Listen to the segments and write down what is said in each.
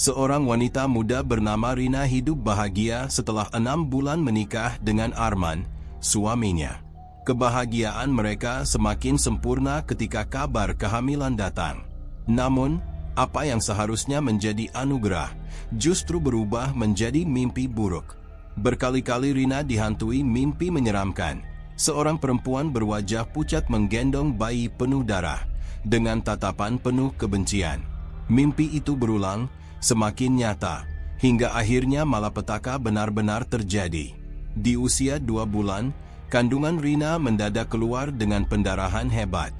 Seorang wanita muda bernama Rina hidup bahagia setelah 6 bulan menikah dengan Arman, suaminya. Kebahagiaan mereka semakin sempurna ketika kabar kehamilan datang. Namun, apa yang seharusnya menjadi anugerah, justru berubah menjadi mimpi buruk. Berkali-kali Rina dihantui mimpi menyeramkan. Seorang perempuan berwajah pucat menggendong bayi penuh darah, dengan tatapan penuh kebencian. Mimpi itu berulang, semakin nyata, hingga akhirnya malapetaka benar-benar terjadi. Di usia 2 bulan, kandungan Rina mendadak keluar dengan pendarahan hebat.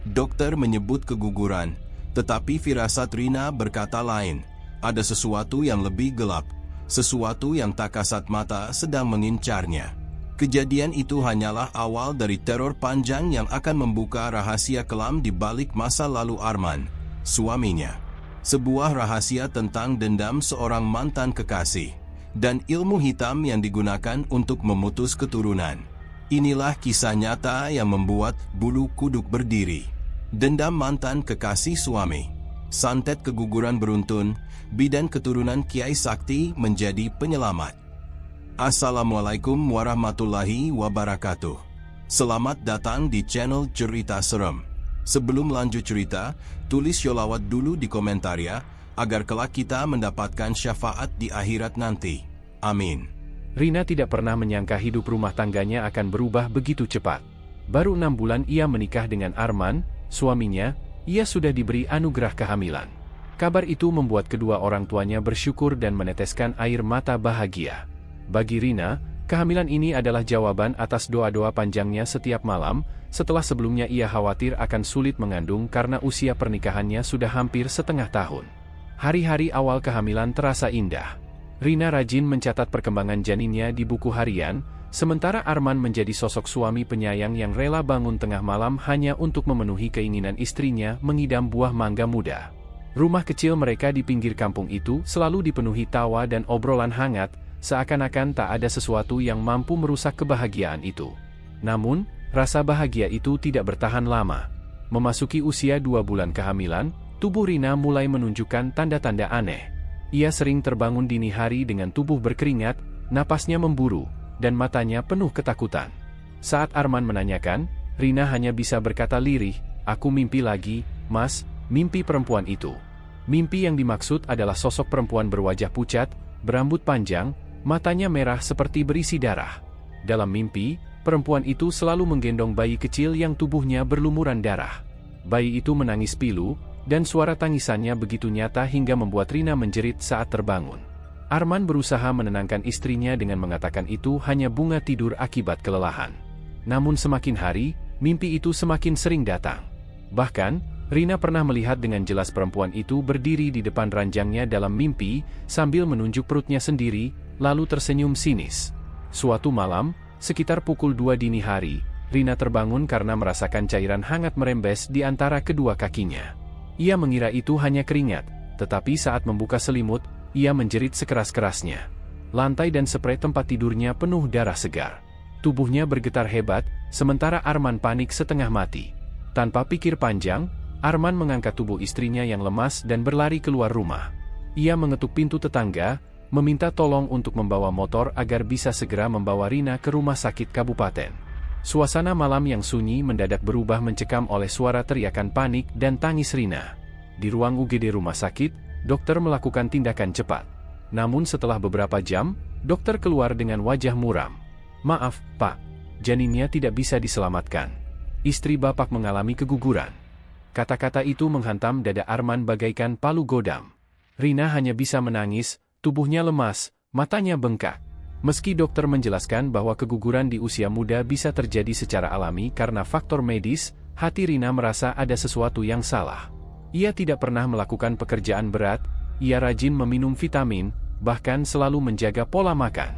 Dokter menyebut keguguran, tetapi firasat Rina berkata lain. Ada sesuatu yang lebih gelap, sesuatu yang tak kasat mata sedang mengincarnya. Kejadian itu hanyalah awal dari teror panjang yang akan membuka rahasia kelam di balik masa lalu Arman, suaminya. Sebuah rahasia tentang dendam seorang mantan kekasih, dan ilmu hitam yang digunakan untuk memutus keturunan. Inilah kisah nyata yang membuat bulu kuduk berdiri. Dendam mantan kekasih suami. Santet keguguran beruntun, bidan keturunan Kiai Sakti menjadi penyelamat. Assalamualaikum warahmatullahi wabarakatuh. Selamat datang di channel Cerita Serem. Sebelum lanjut cerita, tulis sholawat dulu di komentar ya, agar kelak kita mendapatkan syafaat di akhirat nanti. Amin. Rina tidak pernah menyangka hidup rumah tangganya akan berubah begitu cepat. Baru 6 bulan ia menikah dengan Arman, suaminya, ia sudah diberi anugerah kehamilan. Kabar itu membuat kedua orang tuanya bersyukur dan meneteskan air mata bahagia. Bagi Rina, kehamilan ini adalah jawaban atas doa-doa panjangnya setiap malam, setelah sebelumnya ia khawatir akan sulit mengandung karena usia pernikahannya sudah hampir setengah tahun. Hari-hari awal kehamilan terasa indah. Rina rajin mencatat perkembangan janinnya di buku harian, sementara Arman menjadi sosok suami penyayang yang rela bangun tengah malam hanya untuk memenuhi keinginan istrinya mengidam buah mangga muda. Rumah kecil mereka di pinggir kampung itu selalu dipenuhi tawa dan obrolan hangat, seakan-akan tak ada sesuatu yang mampu merusak kebahagiaan itu. Namun, rasa bahagia itu tidak bertahan lama. Memasuki usia 2 bulan kehamilan, tubuh Rina mulai menunjukkan tanda-tanda aneh. Ia sering terbangun dini hari dengan tubuh berkeringat, napasnya memburu, dan matanya penuh ketakutan. Saat Arman menanyakan, Rina hanya bisa berkata lirih, "Aku mimpi lagi, Mas." Mimpi perempuan itu. Mimpi yang dimaksud adalah sosok perempuan berwajah pucat, berambut panjang, matanya merah seperti berisi darah. Dalam mimpi, perempuan itu selalu menggendong bayi kecil yang tubuhnya berlumuran darah. Bayi itu menangis pilu, dan suara tangisannya begitu nyata hingga membuat Rina menjerit saat terbangun. Arman berusaha menenangkan istrinya dengan mengatakan itu hanya bunga tidur akibat kelelahan. Namun semakin hari, mimpi itu semakin sering datang. Bahkan, Rina pernah melihat dengan jelas perempuan itu berdiri di depan ranjangnya dalam mimpi, sambil menunjuk perutnya sendiri, lalu tersenyum sinis. Suatu malam, sekitar pukul 2 dini hari, Rina terbangun karena merasakan cairan hangat merembes di antara kedua kakinya. Ia mengira itu hanya keringat, tetapi saat membuka selimut, ia menjerit sekeras-kerasnya. Lantai dan sprei tempat tidurnya penuh darah segar. Tubuhnya bergetar hebat, sementara Arman panik setengah mati. Tanpa pikir panjang, Arman mengangkat tubuh istrinya yang lemas dan berlari keluar rumah. Ia mengetuk pintu tetangga, meminta tolong untuk membawa motor agar bisa segera membawa Rina ke rumah sakit kabupaten. Suasana malam yang sunyi mendadak berubah mencekam oleh suara teriakan panik dan tangis Rina. Di ruang UGD rumah sakit, dokter melakukan tindakan cepat. Namun setelah beberapa jam, dokter keluar dengan wajah muram. "Maaf, Pak. Janinnya tidak bisa diselamatkan. Istri Bapak mengalami keguguran." Kata-kata itu menghantam dada Arman bagaikan palu godam. Rina hanya bisa menangis, tubuhnya lemas, matanya bengkak. Meski dokter menjelaskan bahwa keguguran di usia muda bisa terjadi secara alami karena faktor medis, hati Rina merasa ada sesuatu yang salah. Ia tidak pernah melakukan pekerjaan berat, ia rajin meminum vitamin, bahkan selalu menjaga pola makan.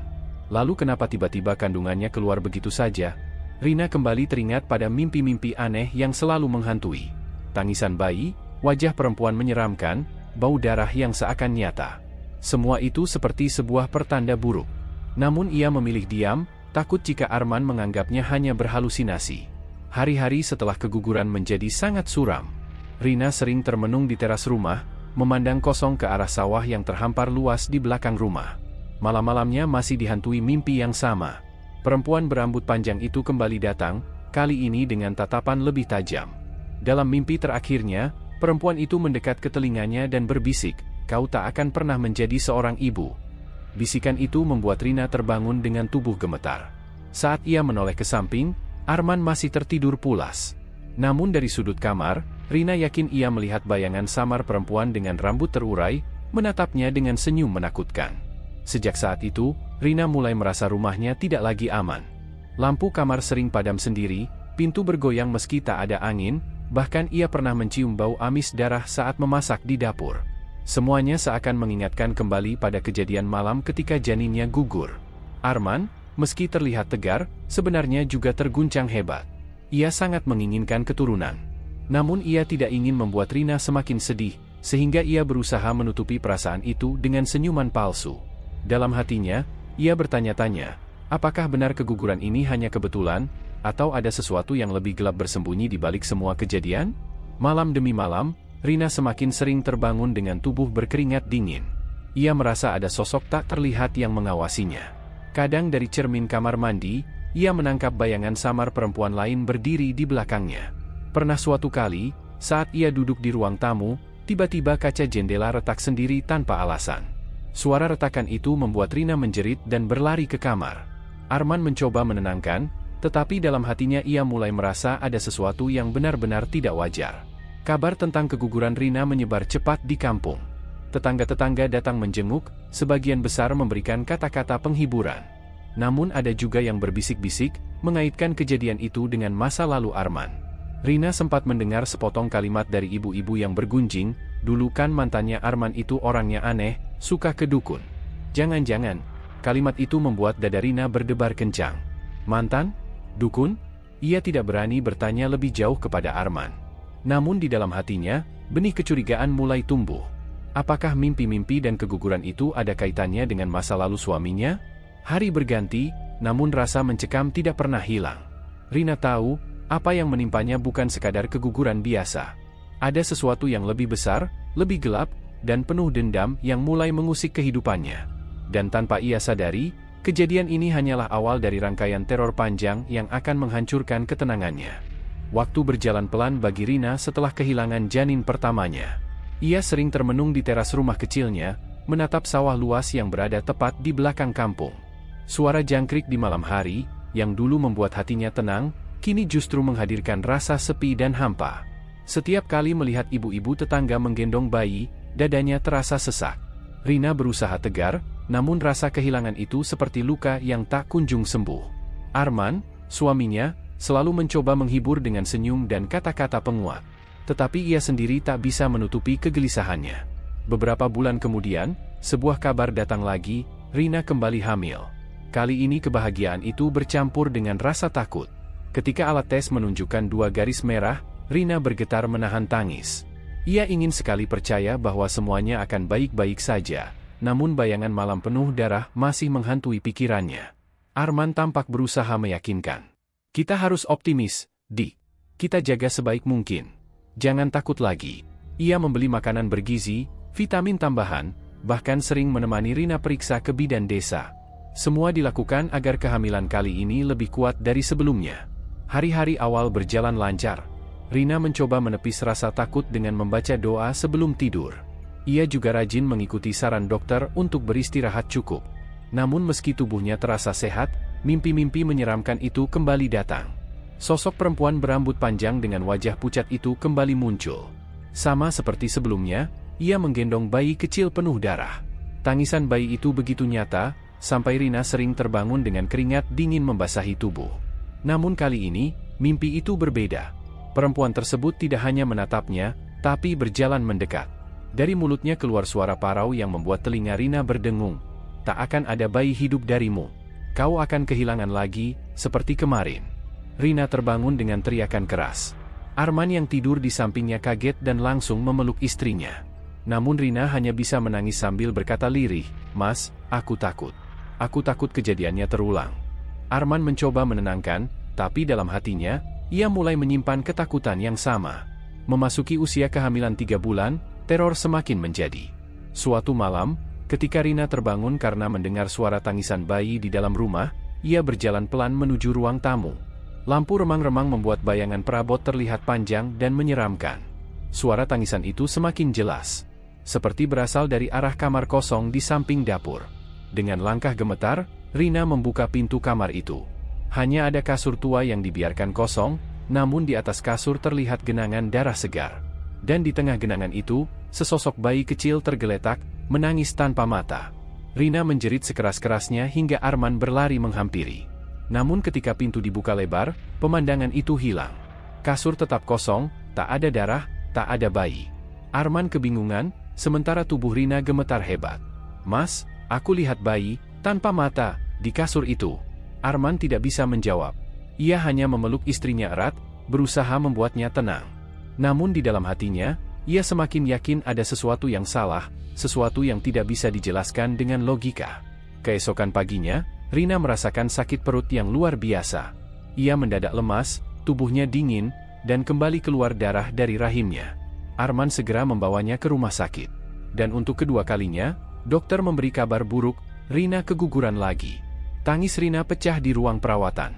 Lalu kenapa tiba-tiba kandungannya keluar begitu saja? Rina kembali teringat pada mimpi-mimpi aneh yang selalu menghantui. Tangisan bayi, wajah perempuan menyeramkan, bau darah yang seakan nyata. Semua itu seperti sebuah pertanda buruk. Namun ia memilih diam, takut jika Arman menganggapnya hanya berhalusinasi. Hari-hari setelah keguguran menjadi sangat suram. Rina sering termenung di teras rumah, memandang kosong ke arah sawah yang terhampar luas di belakang rumah. Malam-malamnya masih dihantui mimpi yang sama. Perempuan berambut panjang itu kembali datang, kali ini dengan tatapan lebih tajam. Dalam mimpi terakhirnya, perempuan itu mendekat ke telinganya dan berbisik, "Kau tak akan pernah menjadi seorang ibu." Bisikan itu membuat Rina terbangun dengan tubuh gemetar. Saat ia menoleh ke samping, Arman masih tertidur pulas. Namun dari sudut kamar, Rina yakin ia melihat bayangan samar perempuan dengan rambut terurai, menatapnya dengan senyum menakutkan. Sejak saat itu, Rina mulai merasa rumahnya tidak lagi aman. Lampu kamar sering padam sendiri, pintu bergoyang meski tak ada angin, bahkan ia pernah mencium bau amis darah saat memasak di dapur. Semuanya seakan mengingatkan kembali pada kejadian malam ketika janinnya gugur. Arman, meski terlihat tegar, sebenarnya juga terguncang hebat. Ia sangat menginginkan keturunan. Namun ia tidak ingin membuat Rina semakin sedih, sehingga ia berusaha menutupi perasaan itu dengan senyuman palsu. Dalam hatinya, ia bertanya-tanya, apakah benar keguguran ini hanya kebetulan, atau ada sesuatu yang lebih gelap bersembunyi di balik semua kejadian? Malam demi malam, Rina semakin sering terbangun dengan tubuh berkeringat dingin. Ia merasa ada sosok tak terlihat yang mengawasinya. Kadang dari cermin kamar mandi, ia menangkap bayangan samar perempuan lain berdiri di belakangnya. Pernah suatu kali, saat ia duduk di ruang tamu, tiba-tiba kaca jendela retak sendiri tanpa alasan. Suara retakan itu membuat Rina menjerit dan berlari ke kamar. Arman mencoba menenangkan, tetapi dalam hatinya ia mulai merasa ada sesuatu yang benar-benar tidak wajar. Kabar tentang keguguran Rina menyebar cepat di kampung. Tetangga-tetangga datang menjenguk, sebagian besar memberikan kata-kata penghiburan. Namun ada juga yang berbisik-bisik, mengaitkan kejadian itu dengan masa lalu Arman. Rina sempat mendengar sepotong kalimat dari ibu-ibu yang bergunjing, dulu kan mantannya Arman itu orangnya aneh, suka ke dukun. Jangan-jangan, kalimat itu membuat dada Rina berdebar kencang. Mantan? Dukun? Ia tidak berani bertanya lebih jauh kepada Arman. Namun di dalam hatinya, benih kecurigaan mulai tumbuh. Apakah mimpi-mimpi dan keguguran itu ada kaitannya dengan masa lalu suaminya? Hari berganti, namun rasa mencekam tidak pernah hilang. Rina tahu, apa yang menimpanya bukan sekadar keguguran biasa. Ada sesuatu yang lebih besar, lebih gelap, dan penuh dendam yang mulai mengusik kehidupannya. Dan tanpa ia sadari, kejadian ini hanyalah awal dari rangkaian teror panjang yang akan menghancurkan ketenangannya. Waktu berjalan pelan bagi Rina setelah kehilangan janin pertamanya. Ia sering termenung di teras rumah kecilnya, menatap sawah luas yang berada tepat di belakang kampung. Suara jangkrik di malam hari, yang dulu membuat hatinya tenang, kini justru menghadirkan rasa sepi dan hampa. Setiap kali melihat ibu-ibu tetangga menggendong bayi, dadanya terasa sesak. Rina berusaha tegar, namun rasa kehilangan itu seperti luka yang tak kunjung sembuh. Arman, suaminya, selalu mencoba menghibur dengan senyum dan kata-kata penguat. Tetapi ia sendiri tak bisa menutupi kegelisahannya. Beberapa bulan kemudian, sebuah kabar datang lagi, Rina kembali hamil. Kali ini kebahagiaan itu bercampur dengan rasa takut. Ketika alat tes menunjukkan 2 garis merah, Rina bergetar menahan tangis. Ia ingin sekali percaya bahwa semuanya akan baik-baik saja, namun bayangan malam penuh darah masih menghantui pikirannya. Arman tampak berusaha meyakinkan. Kita harus optimis, Di. Kita jaga sebaik mungkin. Jangan takut lagi. Ia membeli makanan bergizi, vitamin tambahan, bahkan sering menemani Rina periksa ke bidan desa. Semua dilakukan agar kehamilan kali ini lebih kuat dari sebelumnya. Hari-hari awal berjalan lancar. Rina mencoba menepis rasa takut dengan membaca doa sebelum tidur. Ia juga rajin mengikuti saran dokter untuk beristirahat cukup. Namun meski tubuhnya terasa sehat, mimpi-mimpi menyeramkan itu kembali datang. Sosok perempuan berambut panjang dengan wajah pucat itu kembali muncul. Sama seperti sebelumnya, ia menggendong bayi kecil penuh darah. Tangisan bayi itu begitu nyata, sampai Rina sering terbangun dengan keringat dingin membasahi tubuh. Namun kali ini, mimpi itu berbeda. Perempuan tersebut tidak hanya menatapnya, tapi berjalan mendekat. Dari mulutnya keluar suara parau yang membuat telinga Rina berdengung. Tak akan ada bayi hidup darimu. Kau akan kehilangan lagi, seperti kemarin. Rina terbangun dengan teriakan keras. Arman yang tidur di sampingnya kaget dan langsung memeluk istrinya. Namun Rina hanya bisa menangis sambil berkata lirih, "Mas, aku takut. Aku takut kejadiannya terulang." Arman mencoba menenangkan, tapi dalam hatinya, ia mulai menyimpan ketakutan yang sama. Memasuki usia kehamilan 3 bulan, teror semakin menjadi. Suatu malam, ketika Rina terbangun karena mendengar suara tangisan bayi di dalam rumah, ia berjalan pelan menuju ruang tamu. Lampu remang-remang membuat bayangan perabot terlihat panjang dan menyeramkan. Suara tangisan itu semakin jelas, seperti berasal dari arah kamar kosong di samping dapur. Dengan langkah gemetar, Rina membuka pintu kamar itu. Hanya ada kasur tua yang dibiarkan kosong, namun di atas kasur terlihat genangan darah segar. Dan di tengah genangan itu, sesosok bayi kecil tergeletak, menangis tanpa mata. Rina menjerit sekeras-kerasnya hingga Arman berlari menghampiri. Namun ketika pintu dibuka lebar, pemandangan itu hilang. Kasur tetap kosong, tak ada darah, tak ada bayi. Arman kebingungan, sementara tubuh Rina gemetar hebat. "Mas, aku lihat bayi, tanpa mata, di kasur itu." Arman tidak bisa menjawab. Ia hanya memeluk istrinya erat, berusaha membuatnya tenang. Namun di dalam hatinya, ia semakin yakin ada sesuatu yang salah, sesuatu yang tidak bisa dijelaskan dengan logika. Keesokan paginya, Rina merasakan sakit perut yang luar biasa. Ia mendadak lemas, tubuhnya dingin, dan kembali keluar darah dari rahimnya. Arman segera membawanya ke rumah sakit. Dan untuk kedua kalinya, dokter memberi kabar buruk, Rina keguguran lagi. Tangis Rina pecah di ruang perawatan.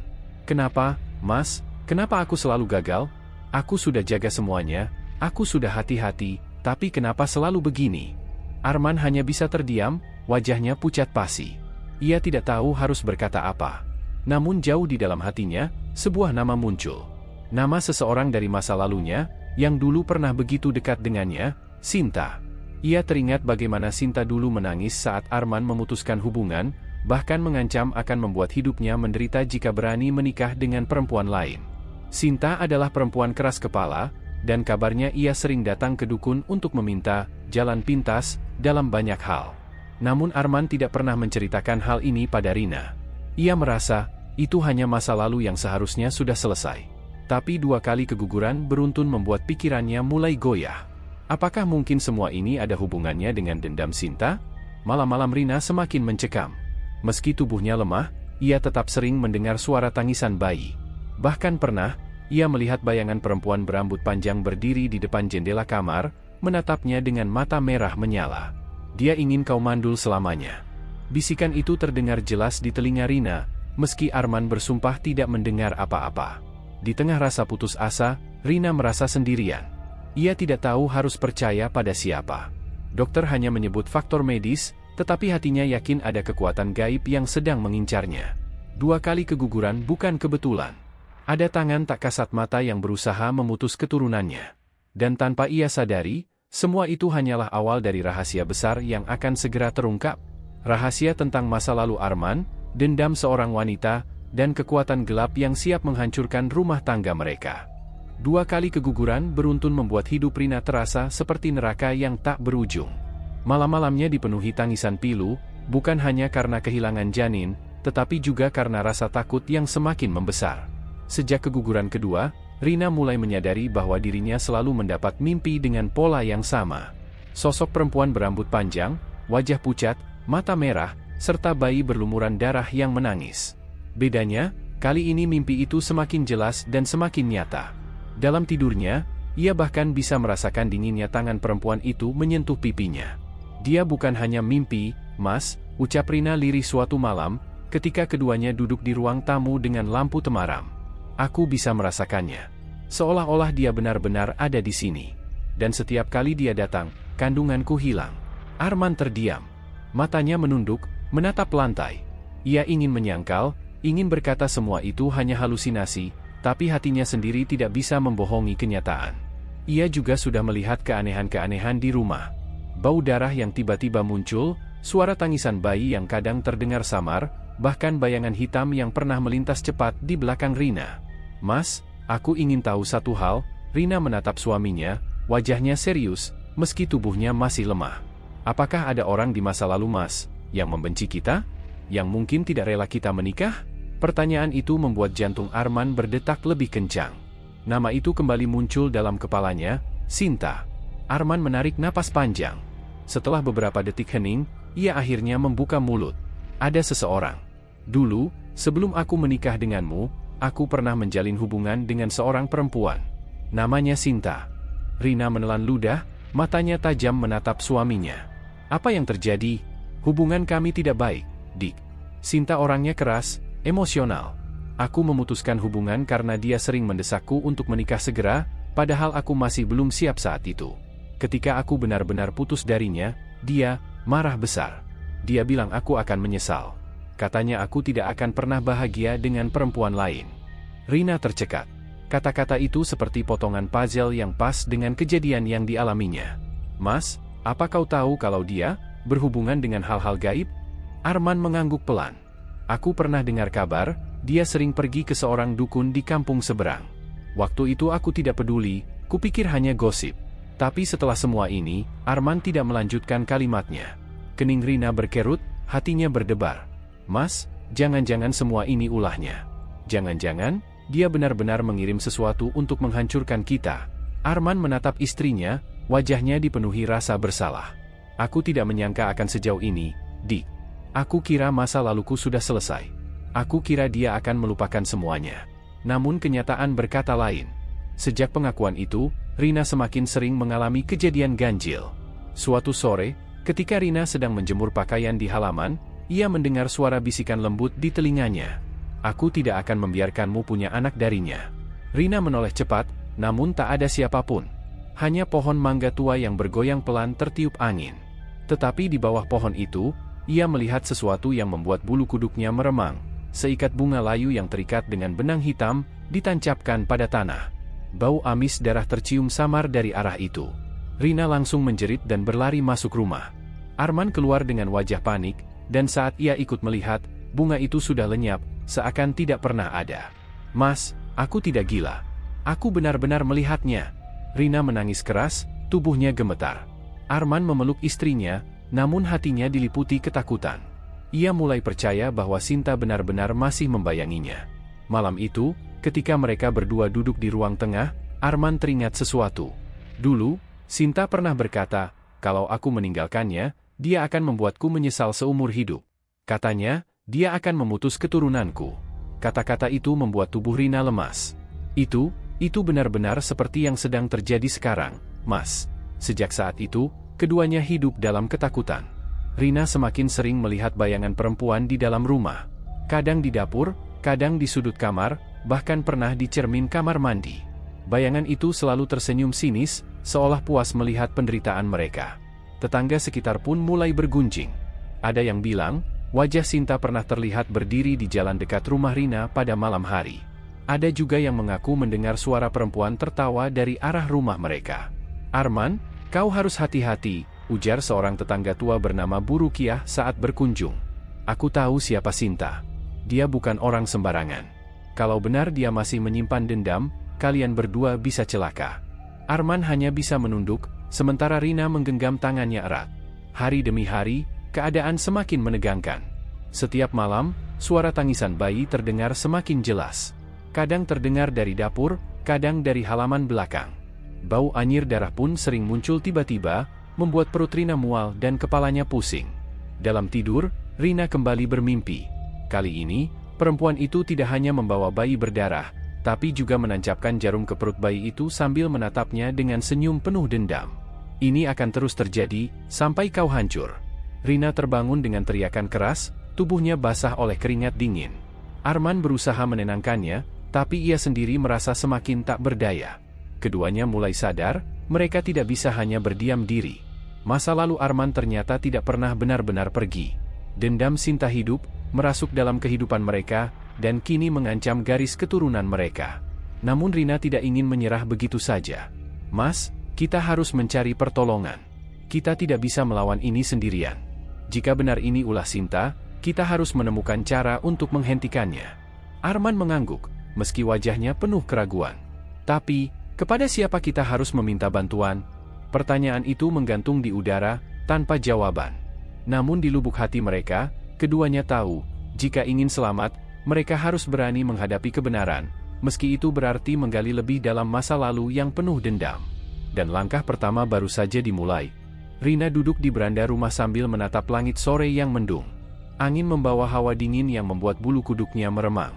"Kenapa, Mas? Kenapa aku selalu gagal? Aku sudah jaga semuanya, aku sudah hati-hati, tapi kenapa selalu begini?" Arman hanya bisa terdiam, wajahnya pucat pasi. Ia tidak tahu harus berkata apa. Namun jauh di dalam hatinya, sebuah nama muncul. Nama seseorang dari masa lalunya, yang dulu pernah begitu dekat dengannya, Sinta. Ia teringat bagaimana Sinta dulu menangis saat Arman memutuskan hubungan, bahkan mengancam akan membuat hidupnya menderita jika berani menikah dengan perempuan lain. Sinta adalah perempuan keras kepala, dan kabarnya ia sering datang ke dukun untuk meminta jalan pintas dalam banyak hal. Namun Arman tidak pernah menceritakan hal ini pada Rina. Ia merasa, itu hanya masa lalu yang seharusnya sudah selesai. Tapi 2 kali keguguran beruntun membuat pikirannya mulai goyah. Apakah mungkin semua ini ada hubungannya dengan dendam Sinta? Malam-malam Rina semakin mencekam. Meski tubuhnya lemah, ia tetap sering mendengar suara tangisan bayi. Bahkan pernah, ia melihat bayangan perempuan berambut panjang berdiri di depan jendela kamar, menatapnya dengan mata merah menyala. "Dia ingin kau mandul selamanya." Bisikan itu terdengar jelas di telinga Rina, meski Arman bersumpah tidak mendengar apa-apa. Di tengah rasa putus asa, Rina merasa sendirian. Ia tidak tahu harus percaya pada siapa. Dokter hanya menyebut faktor medis, tetapi hatinya yakin ada kekuatan gaib yang sedang mengincarnya. 2 kali keguguran bukan kebetulan. Ada tangan tak kasat mata yang berusaha memutus keturunannya. Dan tanpa ia sadari, semua itu hanyalah awal dari rahasia besar yang akan segera terungkap. Rahasia tentang masa lalu Arman, dendam seorang wanita, dan kekuatan gelap yang siap menghancurkan rumah tangga mereka. 2 kali keguguran beruntun membuat hidup Rina terasa seperti neraka yang tak berujung. Malam-malamnya dipenuhi tangisan pilu, bukan hanya karena kehilangan janin, tetapi juga karena rasa takut yang semakin membesar. Sejak keguguran kedua, Rina mulai menyadari bahwa dirinya selalu mendapat mimpi dengan pola yang sama. Sosok perempuan berambut panjang, wajah pucat, mata merah, serta bayi berlumuran darah yang menangis. Bedanya, kali ini mimpi itu semakin jelas dan semakin nyata. Dalam tidurnya, ia bahkan bisa merasakan dinginnya tangan perempuan itu menyentuh pipinya. "Dia bukan hanya mimpi, Mas," ucap Rina lirih suatu malam, ketika keduanya duduk di ruang tamu dengan lampu temaram. "Aku bisa merasakannya. Seolah-olah dia benar-benar ada di sini. Dan setiap kali dia datang, kandunganku hilang." Arman terdiam. Matanya menunduk, menatap lantai. Ia ingin menyangkal, ingin berkata semua itu hanya halusinasi, tapi hatinya sendiri tidak bisa membohongi kenyataan. Ia juga sudah melihat keanehan-keanehan di rumah. Bau darah yang tiba-tiba muncul, suara tangisan bayi yang kadang terdengar samar, bahkan bayangan hitam yang pernah melintas cepat di belakang Rina. "Mas, aku ingin tahu satu hal." Rina menatap suaminya, wajahnya serius, meski tubuhnya masih lemah. "Apakah ada orang di masa lalu Mas, yang membenci kita? Yang mungkin tidak rela kita menikah?" Pertanyaan itu membuat jantung Arman berdetak lebih kencang. Nama itu kembali muncul dalam kepalanya, Sinta. Arman menarik napas panjang. Setelah beberapa detik hening, ia akhirnya membuka mulut. "Ada seseorang. Dulu, sebelum aku menikah denganmu, aku pernah menjalin hubungan dengan seorang perempuan. Namanya Sinta." Rina menelan ludah, matanya tajam menatap suaminya. Apa yang terjadi? Hubungan kami tidak baik, Dick. Sinta orangnya keras, emosional. Aku memutuskan hubungan karena dia sering mendesakku untuk menikah segera, padahal aku masih belum siap saat itu. Ketika aku benar-benar putus darinya, dia marah besar. Dia bilang aku akan menyesal. Katanya aku tidak akan pernah bahagia dengan perempuan lain. Rina tercekat. Kata-kata itu seperti potongan puzzle yang pas dengan kejadian yang dialaminya. Mas, apa kau tahu kalau dia berhubungan dengan hal-hal gaib? Arman mengangguk pelan. Aku pernah dengar kabar, dia sering pergi ke seorang dukun di kampung seberang. Waktu itu aku tidak peduli, kupikir hanya gosip. Tapi setelah semua ini, Arman tidak melanjutkan kalimatnya. Kening Rina berkerut, hatinya berdebar. Mas, jangan-jangan semua ini ulahnya. Jangan-jangan, dia benar-benar mengirim sesuatu untuk menghancurkan kita. Arman menatap istrinya, wajahnya dipenuhi rasa bersalah. Aku tidak menyangka akan sejauh ini, Dick. Aku kira masa laluku sudah selesai. Aku kira dia akan melupakan semuanya. Namun kenyataan berkata lain. Sejak pengakuan itu, Rina semakin sering mengalami kejadian ganjil. Suatu sore, ketika Rina sedang menjemur pakaian di halaman, ia mendengar suara bisikan lembut di telinganya. Aku tidak akan membiarkanmu punya anak darinya. Rina menoleh cepat, namun tak ada siapapun. Hanya pohon mangga tua yang bergoyang pelan tertiup angin. Tetapi di bawah pohon itu, ia melihat sesuatu yang membuat bulu kuduknya meremang. Seikat bunga layu yang terikat dengan benang hitam, ditancapkan pada tanah. Bau amis darah tercium samar dari arah itu. Rina langsung menjerit dan berlari masuk rumah. Arman keluar dengan wajah panik, dan saat ia ikut melihat, bunga itu sudah lenyap, seakan tidak pernah ada. Mas, aku tidak gila. Aku benar-benar melihatnya. Rina menangis keras, tubuhnya gemetar. Arman memeluk istrinya, namun hatinya diliputi ketakutan. Ia mulai percaya bahwa Sinta benar-benar masih membayanginya. Malam itu, ketika mereka berdua duduk di ruang tengah, Arman teringat sesuatu. Dulu, Sinta pernah berkata, kalau aku meninggalkannya, dia akan membuatku menyesal seumur hidup. Katanya, dia akan memutus keturunanku. Kata-kata itu membuat tubuh Rina lemas. Itu benar-benar seperti yang sedang terjadi sekarang, Mas. Sejak saat itu, keduanya hidup dalam ketakutan. Rina semakin sering melihat bayangan perempuan di dalam rumah. Kadang di dapur, kadang di sudut kamar, bahkan pernah di cermin kamar mandi. Bayangan itu selalu tersenyum sinis, seolah puas melihat penderitaan mereka. Tetangga sekitar pun mulai bergunjing. Ada yang bilang, wajah Sinta pernah terlihat berdiri di jalan dekat rumah Rina pada malam hari. Ada juga yang mengaku mendengar suara perempuan tertawa dari arah rumah mereka. Arman, kau harus hati-hati, ujar seorang tetangga tua bernama Bu Rukiah saat berkunjung. Aku tahu siapa Sinta. Dia bukan orang sembarangan. Kalau benar dia masih menyimpan dendam, kalian berdua bisa celaka. Arman hanya bisa menunduk, sementara Rina menggenggam tangannya erat. Hari demi hari, keadaan semakin menegangkan. Setiap malam, suara tangisan bayi terdengar semakin jelas. Kadang terdengar dari dapur, kadang dari halaman belakang. Bau anyir darah pun sering muncul tiba-tiba, membuat perut Rina mual dan kepalanya pusing. Dalam tidur, Rina kembali bermimpi. Kali ini, perempuan itu tidak hanya membawa bayi berdarah, tapi juga menancapkan jarum ke perut bayi itu sambil menatapnya dengan senyum penuh dendam. Ini akan terus terjadi, sampai kau hancur. Rina terbangun dengan teriakan keras, tubuhnya basah oleh keringat dingin. Arman berusaha menenangkannya, tapi ia sendiri merasa semakin tak berdaya. Keduanya mulai sadar, mereka tidak bisa hanya berdiam diri. Masa lalu Arman ternyata tidak pernah benar-benar pergi. Dendam Sinta hidup, merasuk dalam kehidupan mereka, dan kini mengancam garis keturunan mereka. Namun Rina tidak ingin menyerah begitu saja. Mas, kita harus mencari pertolongan. Kita tidak bisa melawan ini sendirian. Jika benar ini ulah Sinta, kita harus menemukan cara untuk menghentikannya. Arman mengangguk, meski wajahnya penuh keraguan. Tapi, kepada siapa kita harus meminta bantuan? Pertanyaan itu menggantung di udara, tanpa jawaban. Namun di lubuk hati mereka, keduanya tahu, jika ingin selamat, mereka harus berani menghadapi kebenaran, meski itu berarti menggali lebih dalam masa lalu yang penuh dendam. Dan langkah pertama baru saja dimulai. Rina duduk di beranda rumah sambil menatap langit sore yang mendung. Angin membawa hawa dingin yang membuat bulu kuduknya meremang.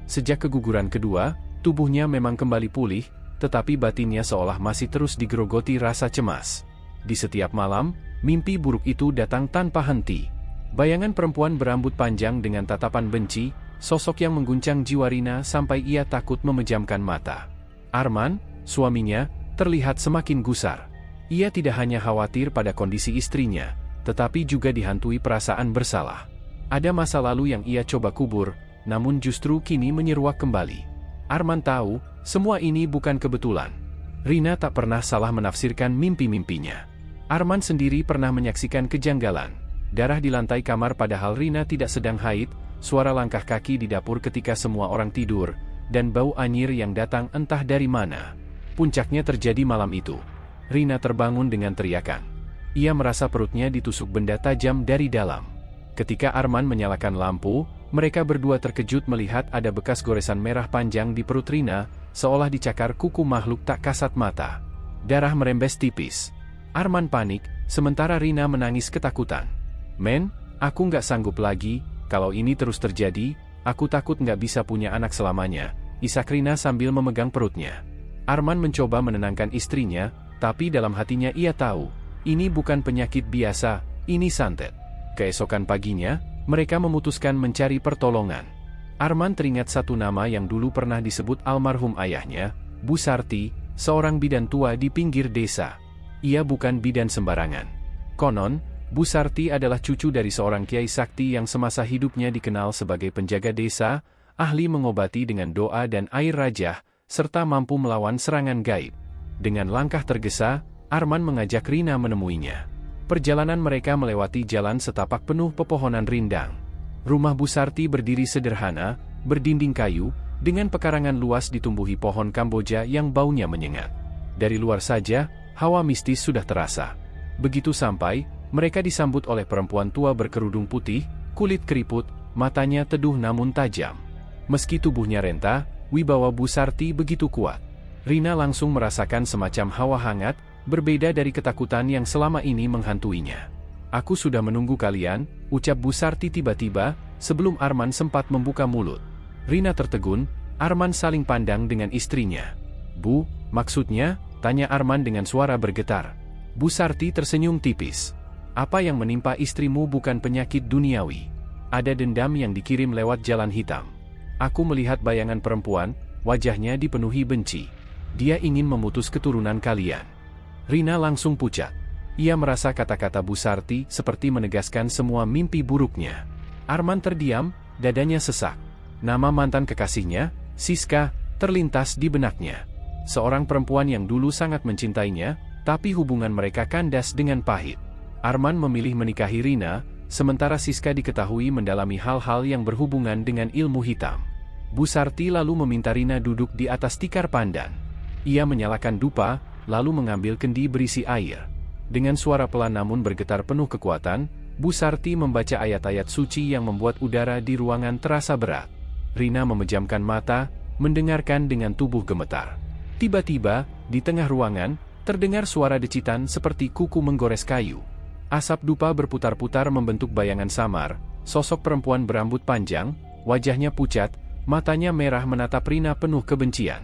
Sejak keguguran kedua, tubuhnya memang kembali pulih, tetapi batinnya seolah masih terus digerogoti rasa cemas. Di setiap malam, mimpi buruk itu datang tanpa henti. Bayangan perempuan berambut panjang dengan tatapan benci, sosok yang mengguncang jiwa Rina sampai ia takut memejamkan mata. Arman, suaminya, terlihat semakin gusar. Ia tidak hanya khawatir pada kondisi istrinya, tetapi juga dihantui perasaan bersalah. Ada masa lalu yang ia coba kubur, namun justru kini menyeruak kembali. Arman tahu, semua ini bukan kebetulan. Rina tak pernah salah menafsirkan mimpi-mimpinya. Arman sendiri pernah menyaksikan kejanggalan. Darah di lantai kamar padahal Rina tidak sedang haid, suara langkah kaki di dapur ketika semua orang tidur, dan bau anyir yang datang entah dari mana. Puncaknya terjadi malam itu. Rina terbangun dengan teriakan. Ia merasa perutnya ditusuk benda tajam dari dalam. Ketika Arman menyalakan lampu, mereka berdua terkejut melihat ada bekas goresan merah panjang di perut Rina, seolah dicakar kuku makhluk tak kasat mata. Darah merembes tipis. Arman panik, sementara Rina menangis ketakutan. "Men, aku nggak sanggup lagi, kalau ini terus terjadi, aku takut nggak bisa punya anak selamanya," isak Rina sambil memegang perutnya. Arman mencoba menenangkan istrinya, tapi dalam hatinya ia tahu, ini bukan penyakit biasa, ini santet. Keesokan paginya, mereka memutuskan mencari pertolongan. Arman teringat satu nama yang dulu pernah disebut almarhum ayahnya, Bu Sarti, seorang bidan tua di pinggir desa. Ia bukan bidan sembarangan. Konon, Bu Sarti adalah cucu dari seorang kiai sakti yang semasa hidupnya dikenal sebagai penjaga desa, ahli mengobati dengan doa dan air rajah, serta mampu melawan serangan gaib. Dengan langkah tergesa, Arman mengajak Rina menemuinya. Perjalanan mereka melewati jalan setapak penuh pepohonan rindang. Rumah Bu Sarti berdiri sederhana, berdinding kayu, dengan pekarangan luas ditumbuhi pohon Kamboja yang baunya menyengat. Dari luar saja, hawa mistis sudah terasa. Begitu sampai, mereka disambut oleh perempuan tua berkerudung putih, kulit keriput, matanya teduh namun tajam. Meski tubuhnya renta, wibawa Bu Sarti begitu kuat. Rina langsung merasakan semacam hawa hangat, berbeda dari ketakutan yang selama ini menghantuinya. "Aku sudah menunggu kalian," ucap Bu Sarti tiba-tiba, sebelum Arman sempat membuka mulut. Rina tertegun, Arman saling pandang dengan istrinya. "Bu, maksudnya?" tanya Arman dengan suara bergetar. Bu Sarti tersenyum tipis. "Apa yang menimpa istrimu bukan penyakit duniawi. Ada dendam yang dikirim lewat jalan hitam. Aku melihat bayangan perempuan, wajahnya dipenuhi benci. Dia ingin memutus keturunan kalian." Rina langsung pucat. Ia merasa kata-kata Bu Sarti seperti menegaskan semua mimpi buruknya. Arman terdiam, dadanya sesak. Nama mantan kekasihnya, Siska, terlintas di benaknya. Seorang perempuan yang dulu sangat mencintainya, tapi hubungan mereka kandas dengan pahit. Arman memilih menikahi Rina, sementara Siska diketahui mendalami hal-hal yang berhubungan dengan ilmu hitam. Bu Sarti lalu meminta Rina duduk di atas tikar pandan. Ia menyalakan dupa, lalu mengambil kendi berisi air. Dengan suara pelan namun bergetar penuh kekuatan, Bu Sarti membaca ayat-ayat suci yang membuat udara di ruangan terasa berat. Rina memejamkan mata, mendengarkan dengan tubuh gemetar. Tiba-tiba, di tengah ruangan, terdengar suara decitan seperti kuku menggores kayu. Asap dupa berputar-putar membentuk bayangan samar, sosok perempuan berambut panjang, wajahnya pucat, matanya merah menatap Rina penuh kebencian.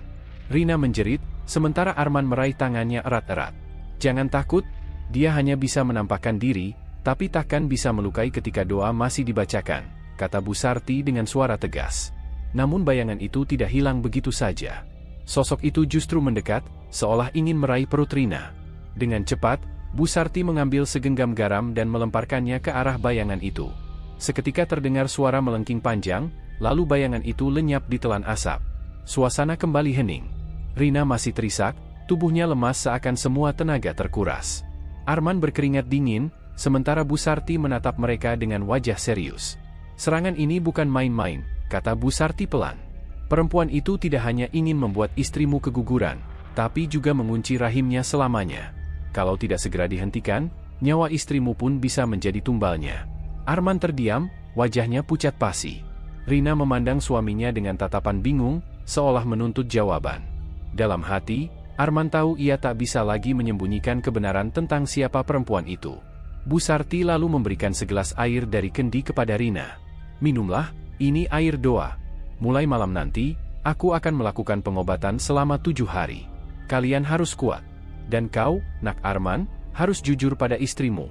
Rina menjerit, sementara Arman meraih tangannya erat-erat. "Jangan takut, dia hanya bisa menampakkan diri, tapi takkan bisa melukai ketika doa masih dibacakan," kata Bu Sarti dengan suara tegas. Namun bayangan itu tidak hilang begitu saja. Sosok itu justru mendekat, seolah ingin meraih perut Rina. Dengan cepat, Bu Sarti mengambil segenggam garam dan melemparkannya ke arah bayangan itu. Seketika terdengar suara melengking panjang, lalu bayangan itu lenyap di telan asap. Suasana kembali hening. Rina masih terisak, tubuhnya lemas seakan semua tenaga terkuras. Arman berkeringat dingin, sementara Bu Sarti menatap mereka dengan wajah serius. "Serangan ini bukan main-main," kata Bu Sarti pelan. "Perempuan itu tidak hanya ingin membuat istrimu keguguran, tapi juga mengunci rahimnya selamanya. Kalau tidak segera dihentikan, nyawa istrimu pun bisa menjadi tumbalnya." Arman terdiam, wajahnya pucat pasi. Rina memandang suaminya dengan tatapan bingung, seolah menuntut jawaban. Dalam hati, Arman tahu ia tak bisa lagi menyembunyikan kebenaran tentang siapa perempuan itu. Bu Sarti lalu memberikan segelas air dari kendi kepada Rina. "Minumlah, ini air doa. Mulai malam nanti, aku akan melakukan pengobatan selama 7 hari. Kalian harus kuat. Dan kau, Nak Arman, harus jujur pada istrimu.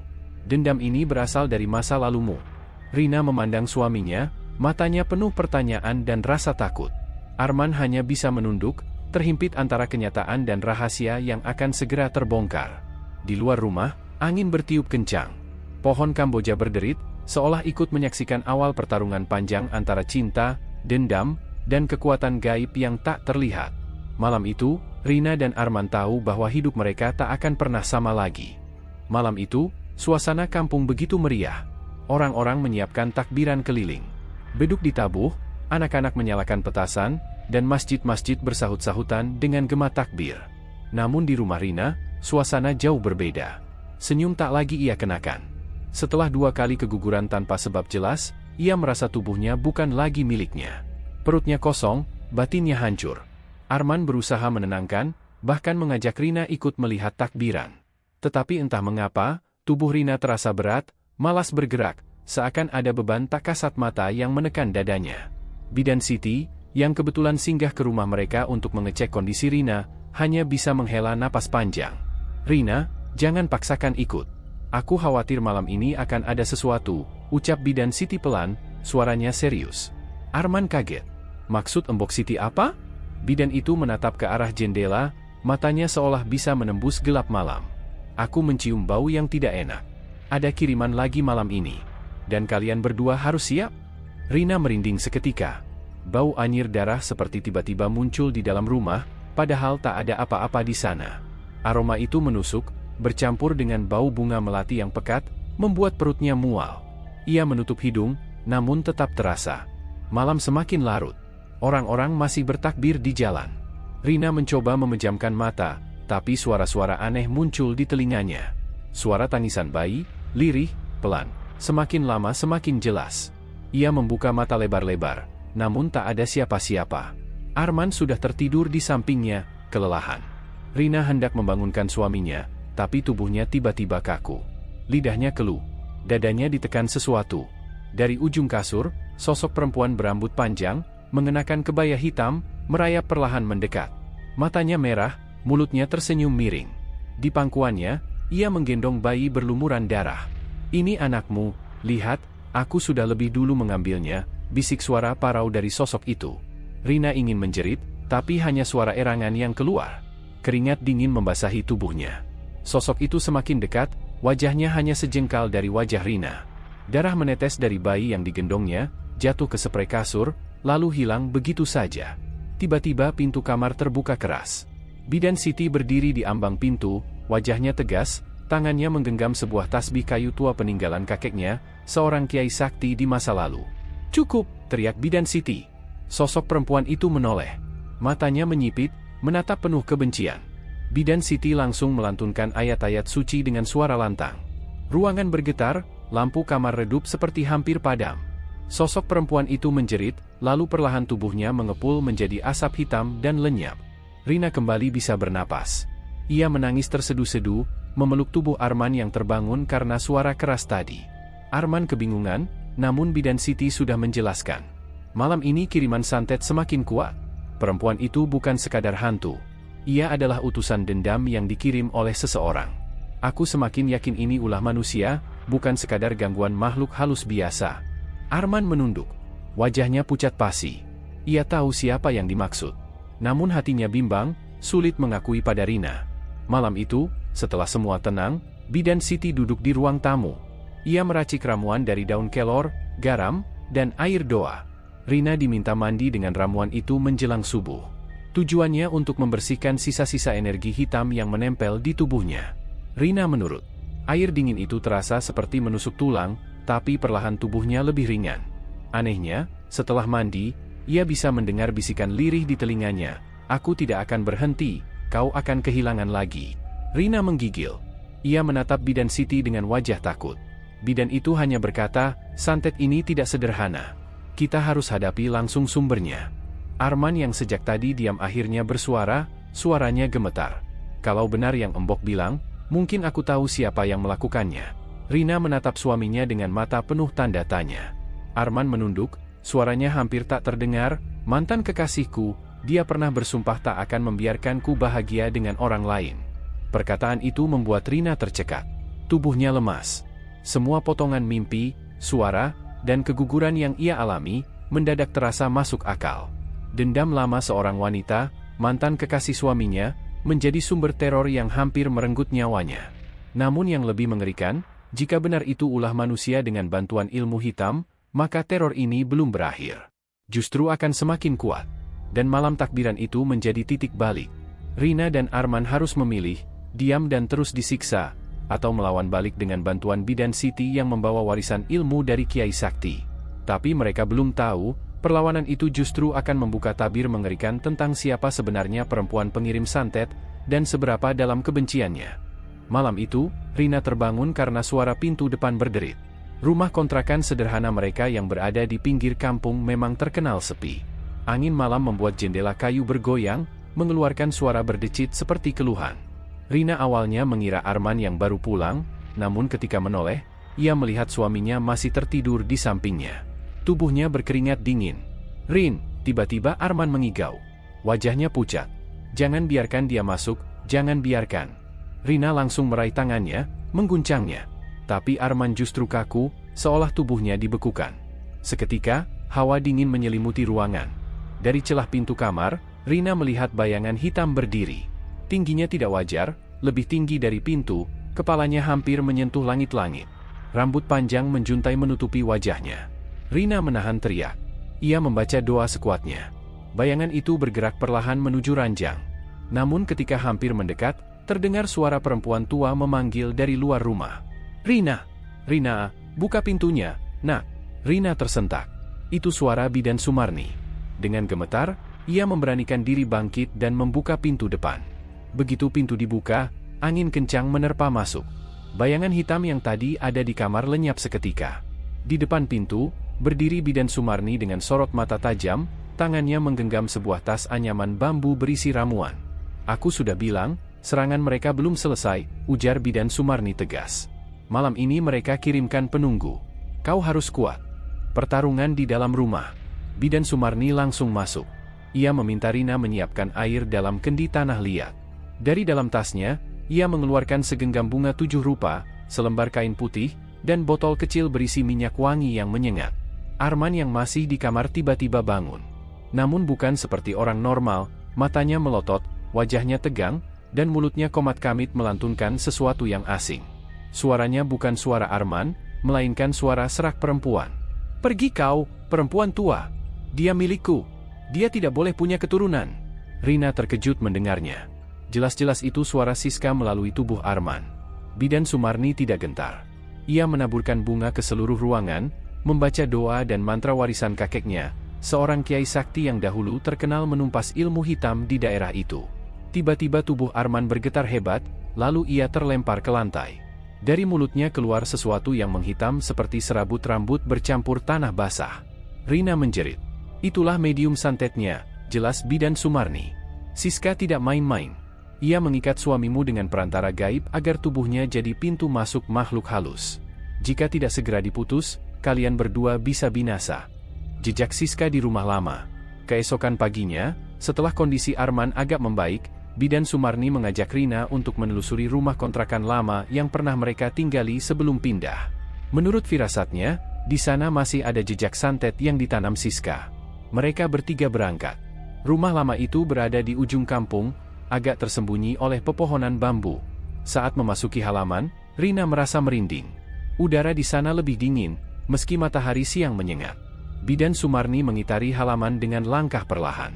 Dendam ini berasal dari masa lalumu. Rina memandang suaminya, matanya penuh pertanyaan dan rasa takut. Arman hanya bisa menunduk, terhimpit antara kenyataan dan rahasia yang akan segera terbongkar. Di luar rumah, angin bertiup kencang. Pohon Kamboja berderit, seolah ikut menyaksikan awal pertarungan panjang antara cinta, dendam, dan kekuatan gaib yang tak terlihat. Malam itu, Rina dan Arman tahu bahwa hidup mereka tak akan pernah sama lagi. Malam itu, suasana kampung begitu meriah. Orang-orang menyiapkan takbiran keliling. Beduk ditabuh, anak-anak menyalakan petasan, dan masjid-masjid bersahut-sahutan dengan gema takbir. Namun di rumah Rina, suasana jauh berbeda. Senyum tak lagi ia kenakan. Setelah 2 kali keguguran tanpa sebab jelas, ia merasa tubuhnya bukan lagi miliknya. Perutnya kosong, batinnya hancur. Arman berusaha menenangkan, bahkan mengajak Rina ikut melihat takbiran. Tetapi entah mengapa, tubuh Rina terasa berat, malas bergerak, seakan ada beban tak kasat mata yang menekan dadanya. Bidan Siti, yang kebetulan singgah ke rumah mereka untuk mengecek kondisi Rina, hanya bisa menghela napas panjang. "Rina, jangan paksakan ikut. Aku khawatir malam ini akan ada sesuatu," ucap Bidan Siti pelan, suaranya serius. Arman kaget. "Maksud Embok Siti apa?" Bidan itu menatap ke arah jendela, matanya seolah bisa menembus gelap malam. "Aku mencium bau yang tidak enak. Ada kiriman lagi malam ini. Dan kalian berdua harus siap." Rina merinding seketika. Bau anyir darah seperti tiba-tiba muncul di dalam rumah, padahal tak ada apa-apa di sana. Aroma itu menusuk, bercampur dengan bau bunga melati yang pekat, membuat perutnya mual. Ia menutup hidung, namun tetap terasa. Malam semakin larut. Orang-orang masih bertakbir di jalan. Rina mencoba memejamkan mata, tapi suara-suara aneh muncul di telinganya. Suara tangisan bayi, lirih, pelan, semakin lama semakin jelas. Ia membuka mata lebar-lebar, namun tak ada siapa-siapa. Arman sudah tertidur di sampingnya, kelelahan. Rina hendak membangunkan suaminya, tapi tubuhnya tiba-tiba kaku. Lidahnya keluh, dadanya ditekan sesuatu. Dari ujung kasur, sosok perempuan berambut panjang, mengenakan kebaya hitam, merayap perlahan mendekat. Matanya merah, mulutnya tersenyum miring. Di pangkuannya, ia menggendong bayi berlumuran darah. "Ini anakmu, lihat, aku sudah lebih dulu mengambilnya," bisik suara parau dari sosok itu. Rina ingin menjerit, tapi hanya suara erangan yang keluar. Keringat dingin membasahi tubuhnya. Sosok itu semakin dekat, wajahnya hanya sejengkal dari wajah Rina. Darah menetes dari bayi yang digendongnya, jatuh ke spray kasur, lalu hilang begitu saja. Tiba-tiba pintu kamar terbuka keras. Bidan Siti berdiri di ambang pintu, wajahnya tegas, tangannya menggenggam sebuah tasbih kayu tua peninggalan kakeknya, seorang kiai sakti di masa lalu. "Cukup!" teriak Bidan Siti. Sosok perempuan itu menoleh. Matanya menyipit, menatap penuh kebencian. Bidan Siti langsung melantunkan ayat-ayat suci dengan suara lantang. Ruangan bergetar, lampu kamar redup seperti hampir padam. Sosok perempuan itu menjerit, lalu perlahan tubuhnya mengepul menjadi asap hitam dan lenyap. Rina kembali bisa bernapas. Ia menangis tersedu-sedu, memeluk tubuh Arman yang terbangun karena suara keras tadi. Arman kebingungan, namun Bidan Siti sudah menjelaskan. Malam ini kiriman santet semakin kuat. Perempuan itu bukan sekadar hantu. Ia adalah utusan dendam yang dikirim oleh seseorang. Aku semakin yakin ini ulah manusia, bukan sekadar gangguan makhluk halus biasa. Arman menunduk. Wajahnya pucat pasi. Ia tahu siapa yang dimaksud. Namun hatinya bimbang, sulit mengakui pada Rina. Malam itu, setelah semua tenang, Bidan Siti duduk di ruang tamu. Ia meracik ramuan dari daun kelor, garam, dan air doa. Rina diminta mandi dengan ramuan itu menjelang subuh. Tujuannya untuk membersihkan sisa-sisa energi hitam yang menempel di tubuhnya. Rina menurut. Air dingin itu terasa seperti menusuk tulang, tapi perlahan tubuhnya lebih ringan. Anehnya, setelah mandi, ia bisa mendengar bisikan lirih di telinganya. "Aku tidak akan berhenti, kau akan kehilangan lagi." Rina menggigil. Ia menatap Bidan Siti dengan wajah takut. Bidan itu hanya berkata, "Santet ini tidak sederhana. Kita harus hadapi langsung sumbernya." Arman yang sejak tadi diam akhirnya bersuara, suaranya gemetar. "Kalau benar yang Embok bilang, mungkin aku tahu siapa yang melakukannya." Rina menatap suaminya dengan mata penuh tanda tanya. Arman menunduk, suaranya hampir tak terdengar, "Mantan kekasihku, dia pernah bersumpah tak akan membiarkanku bahagia dengan orang lain. Perkataan itu membuat Rina tercekat. Tubuhnya lemas. Semua potongan mimpi, suara, dan keguguran yang ia alami, mendadak terasa masuk akal. Dendam lama seorang wanita, mantan kekasih suaminya, menjadi sumber teror yang hampir merenggut nyawanya. Namun yang lebih mengerikan, jika benar itu ulah manusia dengan bantuan ilmu hitam, maka teror ini belum berakhir. Justru akan semakin kuat. Dan malam takbiran itu menjadi titik balik. Rina dan Arman harus memilih, diam dan terus disiksa, atau melawan balik dengan bantuan bidan Siti yang membawa warisan ilmu dari Kiai Sakti. Tapi mereka belum tahu, perlawanan itu justru akan membuka tabir mengerikan tentang siapa sebenarnya perempuan pengirim santet, dan seberapa dalam kebenciannya. Malam itu, Rina terbangun karena suara pintu depan berderit. Rumah kontrakan sederhana mereka yang berada di pinggir kampung memang terkenal sepi. Angin malam membuat jendela kayu bergoyang, mengeluarkan suara berdecit seperti keluhan. Rina awalnya mengira Arman yang baru pulang, namun ketika menoleh, ia melihat suaminya masih tertidur di sampingnya. Tubuhnya berkeringat dingin. "Rin," tiba-tiba Arman mengigau. Wajahnya pucat. "Jangan biarkan dia masuk, jangan biarkan." Rina langsung meraih tangannya, mengguncangnya. Tapi Arman justru kaku, seolah tubuhnya dibekukan. Seketika, hawa dingin menyelimuti ruangan. Dari celah pintu kamar, Rina melihat bayangan hitam berdiri. Tingginya tidak wajar, lebih tinggi dari pintu, kepalanya hampir menyentuh langit-langit. Rambut panjang menjuntai menutupi wajahnya. Rina menahan teriak. Ia membaca doa sekuatnya. Bayangan itu bergerak perlahan menuju ranjang. Namun ketika hampir mendekat, terdengar suara perempuan tua memanggil dari luar rumah. "Rina! Rina, buka pintunya, nak!" Rina tersentak. Itu suara bidan Sumarni. Dengan gemetar, ia memberanikan diri bangkit dan membuka pintu depan. Begitu pintu dibuka, angin kencang menerpa masuk. Bayangan hitam yang tadi ada di kamar lenyap seketika. Di depan pintu, berdiri bidan Sumarni dengan sorot mata tajam, tangannya menggenggam sebuah tas anyaman bambu berisi ramuan. "Aku sudah bilang, serangan mereka belum selesai," ujar bidan Sumarni tegas. "Malam ini mereka kirimkan penunggu. Kau harus kuat." Pertarungan di dalam rumah. Bidan Sumarni langsung masuk. Ia meminta Rina menyiapkan air dalam kendi tanah liat. Dari dalam tasnya, ia mengeluarkan segenggam bunga 7 rupa, selembar kain putih, dan botol kecil berisi minyak wangi yang menyengat. Arman yang masih di kamar tiba-tiba bangun. Namun bukan seperti orang normal, matanya melotot, wajahnya tegang, dan mulutnya komat kamit melantunkan sesuatu yang asing. Suaranya bukan suara Arman, melainkan suara serak perempuan. "Pergi kau, perempuan tua. Dia milikku. Dia tidak boleh punya keturunan." Rina terkejut mendengarnya. Jelas-jelas itu suara Siska melalui tubuh Arman. Bidan Sumarni tidak gentar. Ia menaburkan bunga ke seluruh ruangan, membaca doa dan mantra warisan kakeknya, seorang kiai sakti yang dahulu terkenal menumpas ilmu hitam di daerah itu. Tiba-tiba tubuh Arman bergetar hebat, lalu ia terlempar ke lantai. Dari mulutnya keluar sesuatu yang menghitam seperti serabut rambut bercampur tanah basah. Rina menjerit. "Itulah medium santetnya, jelas bidan Sumarni. Siska tidak main-main. Ia mengikat suamimu dengan perantara gaib agar tubuhnya jadi pintu masuk makhluk halus. Jika tidak segera diputus, kalian berdua bisa binasa." Jejak Siska di rumah lama. Keesokan paginya, setelah kondisi Arman agak membaik, bidan Sumarni mengajak Rina untuk menelusuri rumah kontrakan lama yang pernah mereka tinggali sebelum pindah. Menurut firasatnya, di sana masih ada jejak santet yang ditanam Siska. Mereka bertiga berangkat. Rumah lama itu berada di ujung kampung, agak tersembunyi oleh pepohonan bambu. Saat memasuki halaman, Rina merasa merinding. Udara di sana lebih dingin, meski matahari siang menyengat. Bidan Sumarni mengitari halaman dengan langkah perlahan.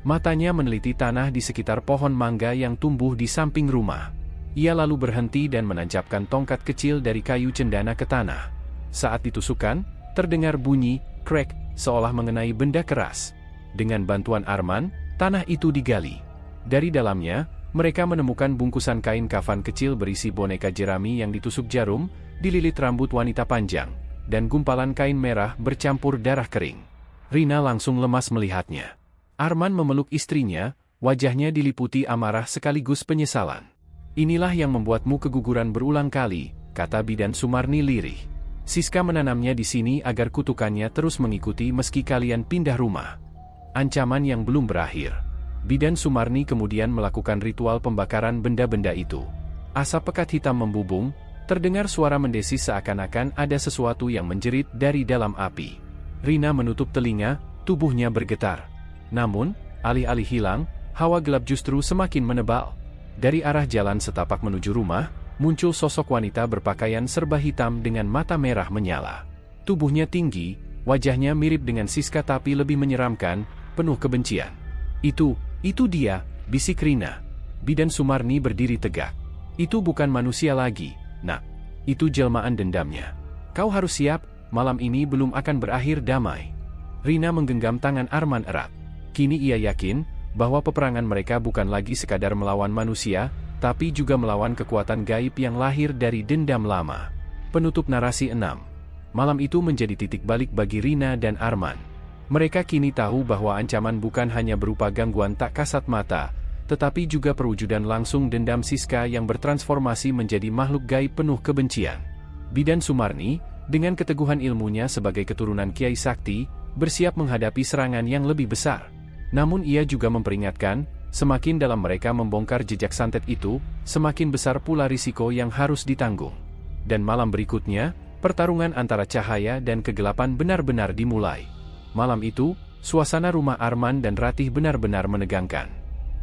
Matanya meneliti tanah di sekitar pohon mangga yang tumbuh di samping rumah. Ia lalu berhenti dan menancapkan tongkat kecil dari kayu cendana ke tanah. Saat ditusukkan, terdengar bunyi krek, seolah mengenai benda keras. Dengan bantuan Arman, tanah itu digali. Dari dalamnya, mereka menemukan bungkusan kain kafan kecil berisi boneka jerami yang ditusuk jarum, dililit rambut wanita panjang, dan gumpalan kain merah bercampur darah kering. Rina langsung lemas melihatnya. Arman memeluk istrinya, wajahnya diliputi amarah sekaligus penyesalan. "Inilah yang membuatmu keguguran berulang kali," kata bidan Sumarni lirih. "Siska menanamnya di sini agar kutukannya terus mengikuti meski kalian pindah rumah." Ancaman yang belum berakhir. Bidan Sumarni kemudian melakukan ritual pembakaran benda-benda itu. Asap pekat hitam membubung, terdengar suara mendesis seakan-akan ada sesuatu yang menjerit dari dalam api. Rina menutup telinga, tubuhnya bergetar. Namun, alih-alih hilang, hawa gelap justru semakin menebal. Dari arah jalan setapak menuju rumah, muncul sosok wanita berpakaian serba hitam dengan mata merah menyala. Tubuhnya tinggi, wajahnya mirip dengan Siska tapi lebih menyeramkan, penuh kebencian. Itu dia, bisik Rina. Bidan Sumarni berdiri tegak. Itu bukan manusia lagi, nak. Itu jelmaan dendamnya. Kau harus siap, malam ini belum akan berakhir damai. Rina menggenggam tangan Arman erat. Kini ia yakin bahwa peperangan mereka bukan lagi sekadar melawan manusia, tapi juga melawan kekuatan gaib yang lahir dari dendam lama. Penutup narasi 6. Malam itu menjadi titik balik bagi Rina dan Arman. Mereka kini tahu bahwa ancaman bukan hanya berupa gangguan tak kasat mata, tetapi juga perwujudan langsung dendam Siska yang bertransformasi menjadi makhluk gaib penuh kebencian. Bidan Sumarni, dengan keteguhan ilmunya sebagai keturunan Kiai Sakti, bersiap menghadapi serangan yang lebih besar. Namun ia juga memperingatkan, semakin dalam mereka membongkar jejak santet itu, semakin besar pula risiko yang harus ditanggung. Dan malam berikutnya, pertarungan antara cahaya dan kegelapan benar-benar dimulai. Malam itu, suasana rumah Arman dan Ratih benar-benar menegangkan.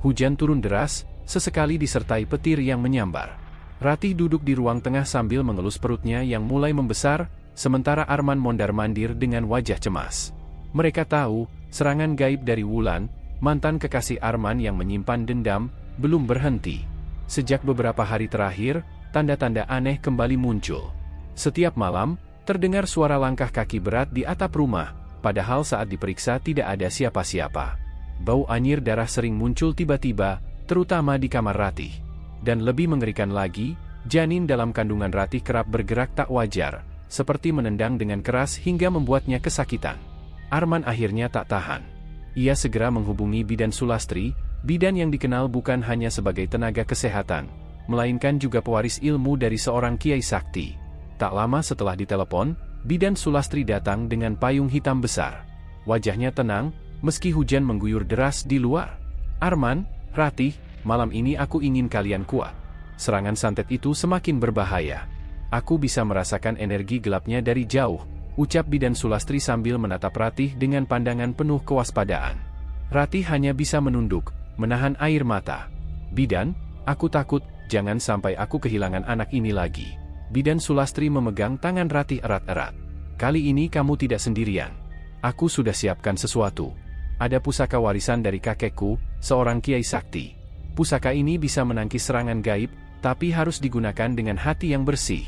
Hujan turun deras, sesekali disertai petir yang menyambar. Ratih duduk di ruang tengah sambil mengelus perutnya yang mulai membesar, sementara Arman mondar-mandir dengan wajah cemas. Mereka tahu, serangan gaib dari Wulan, mantan kekasih Arman yang menyimpan dendam, belum berhenti. Sejak beberapa hari terakhir, tanda-tanda aneh kembali muncul. Setiap malam, terdengar suara langkah kaki berat di atap rumah, padahal saat diperiksa tidak ada siapa-siapa. Bau anyir darah sering muncul tiba-tiba, terutama di kamar Ratih. Dan lebih mengerikan lagi, janin dalam kandungan Ratih kerap bergerak tak wajar, seperti menendang dengan keras hingga membuatnya kesakitan. Arman akhirnya tak tahan. Ia segera menghubungi Bidan Sulastri, bidan yang dikenal bukan hanya sebagai tenaga kesehatan, melainkan juga pewaris ilmu dari seorang Kiai Sakti. Tak lama setelah ditelepon, Bidan Sulastri datang dengan payung hitam besar. Wajahnya tenang, meski hujan mengguyur deras di luar. Arman, Ratih, malam ini aku ingin kalian kuat. Serangan santet itu semakin berbahaya. Aku bisa merasakan energi gelapnya dari jauh, ucap Bidan Sulastri sambil menatap Ratih dengan pandangan penuh kewaspadaan. Ratih hanya bisa menunduk, menahan air mata. Bidan, aku takut, jangan sampai aku kehilangan anak ini lagi. Bidan Sulastri memegang tangan Ratih erat-erat. Kali ini kamu tidak sendirian. Aku sudah siapkan sesuatu. Ada pusaka warisan dari kakekku, seorang Kiai Sakti. Pusaka ini bisa menangkis serangan gaib, tapi harus digunakan dengan hati yang bersih.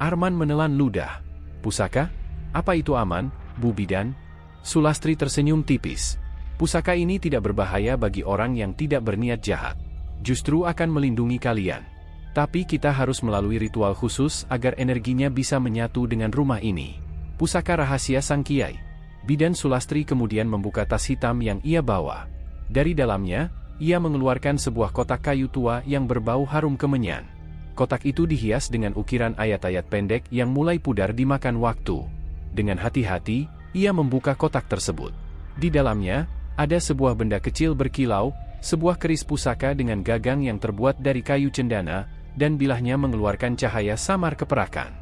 Arman menelan ludah. Pusaka? Apa itu aman, Bu Bidan? Sulastri tersenyum tipis. Pusaka ini tidak berbahaya bagi orang yang tidak berniat jahat. Justru akan melindungi kalian. Tapi kita harus melalui ritual khusus agar energinya bisa menyatu dengan rumah ini. Pusaka rahasia Sang Kiai. Bidan Sulastri kemudian membuka tas hitam yang ia bawa. Dari dalamnya, ia mengeluarkan sebuah kotak kayu tua yang berbau harum kemenyan. Kotak itu dihias dengan ukiran ayat-ayat pendek yang mulai pudar dimakan waktu. Dengan hati-hati, ia membuka kotak tersebut. Di dalamnya, ada sebuah benda kecil berkilau, sebuah keris pusaka dengan gagang yang terbuat dari kayu cendana, dan bilahnya mengeluarkan cahaya samar keperakan.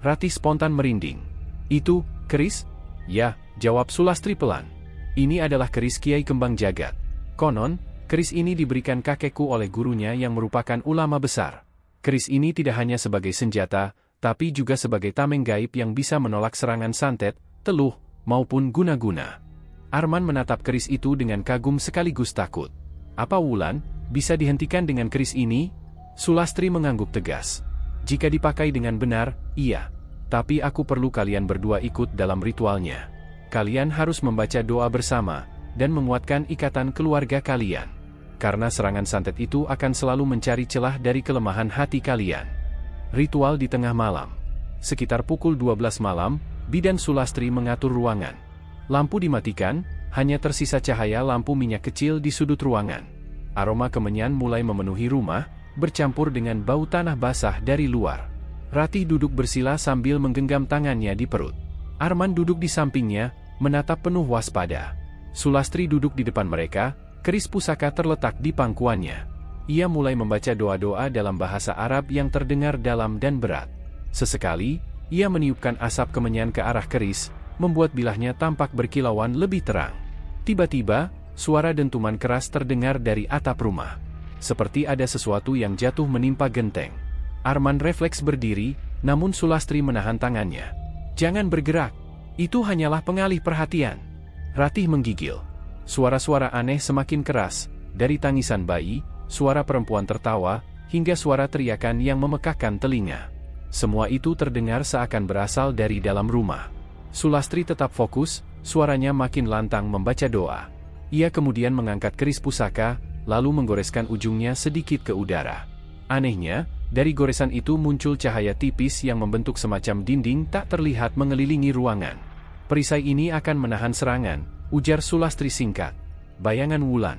Ratih spontan merinding. Itu, keris? Ya, jawab Sulastri pelan. Ini adalah keris Kiai Kembang Jagat. Konon, keris ini diberikan kakekku oleh gurunya yang merupakan ulama besar. Keris ini tidak hanya sebagai senjata, tapi juga sebagai tameng gaib yang bisa menolak serangan santet, teluh, maupun guna-guna. Arman menatap keris itu dengan kagum sekaligus takut. Apa Wulan bisa dihentikan dengan keris ini? Sulastri mengangguk tegas. Jika dipakai dengan benar, iya. Tapi aku perlu kalian berdua ikut dalam ritualnya. Kalian harus membaca doa bersama, dan menguatkan ikatan keluarga kalian. Karena serangan santet itu akan selalu mencari celah dari kelemahan hati kalian. Ritual di tengah malam. Sekitar pukul 12 malam, Bidan Sulastri mengatur ruangan. Lampu dimatikan, hanya tersisa cahaya lampu minyak kecil di sudut ruangan. Aroma kemenyan mulai memenuhi rumah, bercampur dengan bau tanah basah dari luar. Ratih duduk bersila sambil menggenggam tangannya di perut. Arman duduk di sampingnya, menatap penuh waspada. Sulastri duduk di depan mereka, Keris pusaka terletak di pangkuannya. Ia mulai membaca doa-doa dalam bahasa Arab yang terdengar dalam dan berat. Sesekali, ia meniupkan asap kemenyan ke arah keris, membuat bilahnya tampak berkilauan lebih terang. Tiba-tiba, suara dentuman keras terdengar dari atap rumah. Seperti ada sesuatu yang jatuh menimpa genteng. Arman refleks berdiri, namun Sulastri menahan tangannya. "Jangan bergerak. Itu hanyalah pengalih perhatian." Ratih menggigil. Suara-suara aneh semakin keras, dari tangisan bayi, suara perempuan tertawa, hingga suara teriakan yang memekakkan telinga. Semua itu terdengar seakan berasal dari dalam rumah. Sulastri tetap fokus, suaranya makin lantang membaca doa. Ia kemudian mengangkat keris pusaka, lalu menggoreskan ujungnya sedikit ke udara. Anehnya, dari goresan itu muncul cahaya tipis yang membentuk semacam dinding tak terlihat mengelilingi ruangan. "Perisai ini akan menahan serangan," ujar Sulastri singkat. "Bayangan Wulan."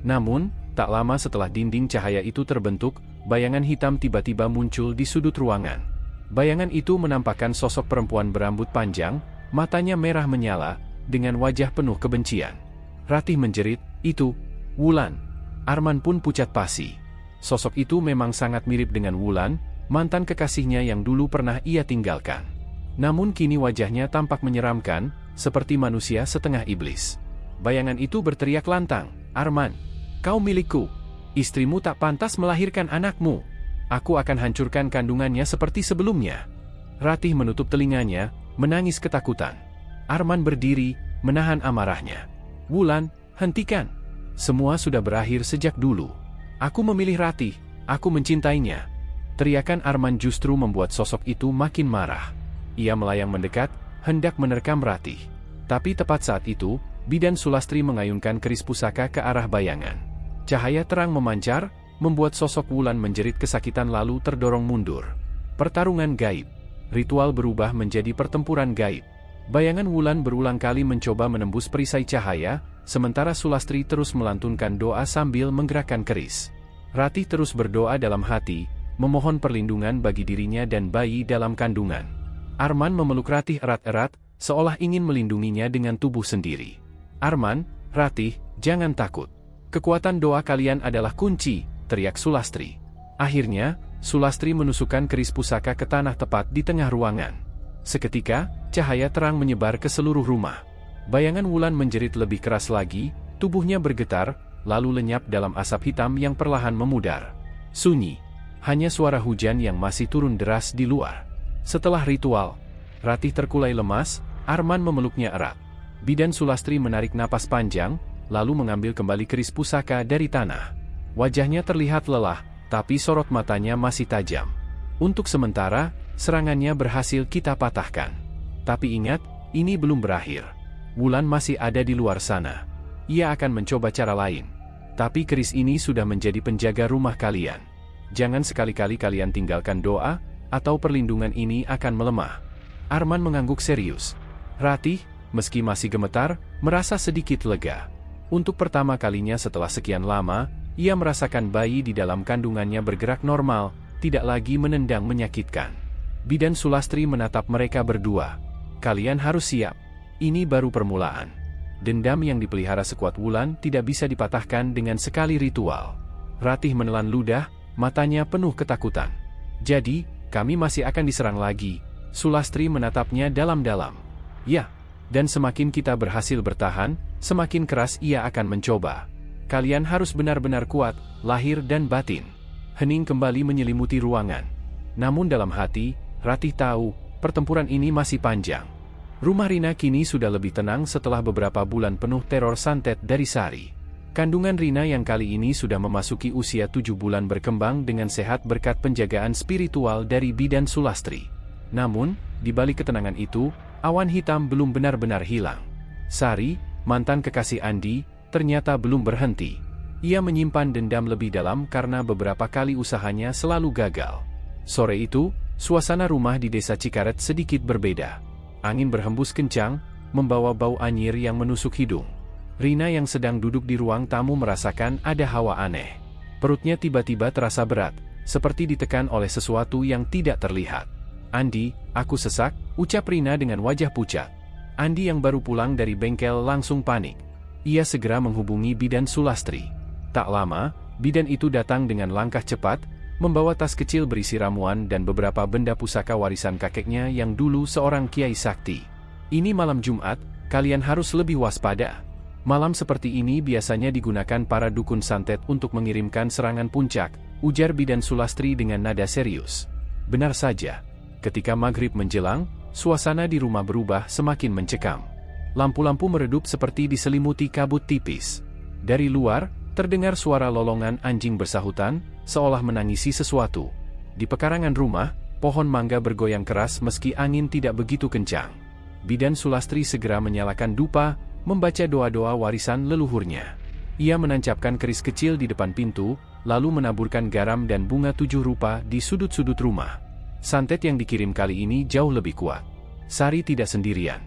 Namun, tak lama setelah dinding cahaya itu terbentuk, bayangan hitam tiba-tiba muncul di sudut ruangan. Bayangan itu menampakkan sosok perempuan berambut panjang, matanya merah menyala, dengan wajah penuh kebencian. Ratih menjerit, "Itu Wulan!" Arman pun pucat pasi. Sosok itu memang sangat mirip dengan Wulan, mantan kekasihnya yang dulu pernah ia tinggalkan. Namun kini wajahnya tampak menyeramkan, seperti manusia setengah iblis. Bayangan itu berteriak lantang, "Arman, kau milikku. Istrimu tak pantas melahirkan anakmu. Aku akan hancurkan kandungannya seperti sebelumnya." Ratih menutup telinganya, menangis ketakutan. Arman berdiri, menahan amarahnya. "Wulan, hentikan. Semua sudah berakhir sejak dulu. Aku memilih Ratih, aku mencintainya." Teriakan Arman justru membuat sosok itu makin marah. Ia melayang mendekat, hendak menerkam Ratih. Tapi tepat saat itu, bidan Sulastri mengayunkan keris pusaka ke arah bayangan. Cahaya terang memancar, membuat sosok Wulan menjerit kesakitan lalu terdorong mundur. Pertarungan gaib. Ritual berubah menjadi pertempuran gaib. Bayangan Wulan berulang kali mencoba menembus perisai cahaya, sementara Sulastri terus melantunkan doa sambil menggerakkan keris. Ratih terus berdoa dalam hati, memohon perlindungan bagi dirinya dan bayi dalam kandungan. Arman memeluk Ratih erat-erat, seolah ingin melindunginya dengan tubuh sendiri. "Arman, Ratih, jangan takut. Kekuatan doa kalian adalah kunci," teriak Sulastri. Akhirnya, Sulastri menusukkan keris pusaka ke tanah tepat di tengah ruangan. Seketika, cahaya terang menyebar ke seluruh rumah. Bayangan Wulan menjerit lebih keras lagi, tubuhnya bergetar, lalu lenyap dalam asap hitam yang perlahan memudar. Sunyi. Hanya suara hujan yang masih turun deras di luar. Setelah ritual, Ratih terkulai lemas, Arman memeluknya erat. Bidan Sulastri menarik napas panjang, lalu mengambil kembali keris pusaka dari tanah. Wajahnya terlihat lelah, tapi sorot matanya masih tajam. "Untuk sementara, serangannya berhasil kita patahkan. Tapi ingat, ini belum berakhir. Wulan masih ada di luar sana. Ia akan mencoba cara lain. Tapi keris ini sudah menjadi penjaga rumah kalian. Jangan sekali-kali kalian tinggalkan doa, atau perlindungan ini akan melemah." Arman mengangguk serius. Ratih, meski masih gemetar, merasa sedikit lega. Untuk pertama kalinya setelah sekian lama, ia merasakan bayi di dalam kandungannya bergerak normal, tidak lagi menendang menyakitkan. Bidan Sulastri menatap mereka berdua. "Kalian harus siap. Ini baru permulaan. Dendam yang dipelihara sekuat Wulan tidak bisa dipatahkan dengan sekali ritual." Ratih menelan ludah, matanya penuh ketakutan. "Jadi, kami masih akan diserang lagi?" Sulastri menatapnya dalam-dalam. "Ya, dan semakin kita berhasil bertahan, semakin keras ia akan mencoba. Kalian harus benar-benar kuat, lahir dan batin." Hening kembali menyelimuti ruangan. Namun dalam hati, Ratih tahu, pertempuran ini masih panjang. Rumah Rina kini sudah lebih tenang setelah beberapa bulan penuh teror santet dari Sari. Kandungan Rina yang kali ini sudah memasuki usia 7 bulan berkembang dengan sehat berkat penjagaan spiritual dari bidan Sulastri. Namun, di balik ketenangan itu, awan hitam belum benar-benar hilang. Sari, mantan kekasih Andi, ternyata belum berhenti. Ia menyimpan dendam lebih dalam karena beberapa kali usahanya selalu gagal. Sore itu, suasana rumah di desa Cikaret sedikit berbeda. Angin berhembus kencang, membawa bau anyir yang menusuk hidung. Rina yang sedang duduk di ruang tamu merasakan ada hawa aneh. Perutnya tiba-tiba terasa berat, seperti ditekan oleh sesuatu yang tidak terlihat. "Andi, aku sesak," ucap Rina dengan wajah pucat. Andi yang baru pulang dari bengkel langsung panik. Ia segera menghubungi Bidan Sulastri. Tak lama, bidan itu datang dengan langkah cepat, membawa tas kecil berisi ramuan dan beberapa benda pusaka warisan kakeknya yang dulu seorang kiai sakti. Ini malam Jumat, kalian harus lebih waspada. Malam seperti ini biasanya digunakan para dukun santet untuk mengirimkan serangan puncak, ujar Bidan Sulastri dengan nada serius. Benar saja. Ketika maghrib menjelang, suasana di rumah berubah semakin mencekam. Lampu-lampu meredup seperti diselimuti kabut tipis. Dari luar, terdengar suara lolongan anjing bersahutan, seolah menangisi sesuatu. Di pekarangan rumah, pohon mangga bergoyang keras meski angin tidak begitu kencang. Bidan Sulastri segera menyalakan dupa, membaca doa-doa warisan leluhurnya. Ia menancapkan keris kecil di depan pintu, lalu menaburkan garam dan bunga 7 rupa di sudut-sudut rumah. Santet yang dikirim kali ini jauh lebih kuat. Sari tidak sendirian.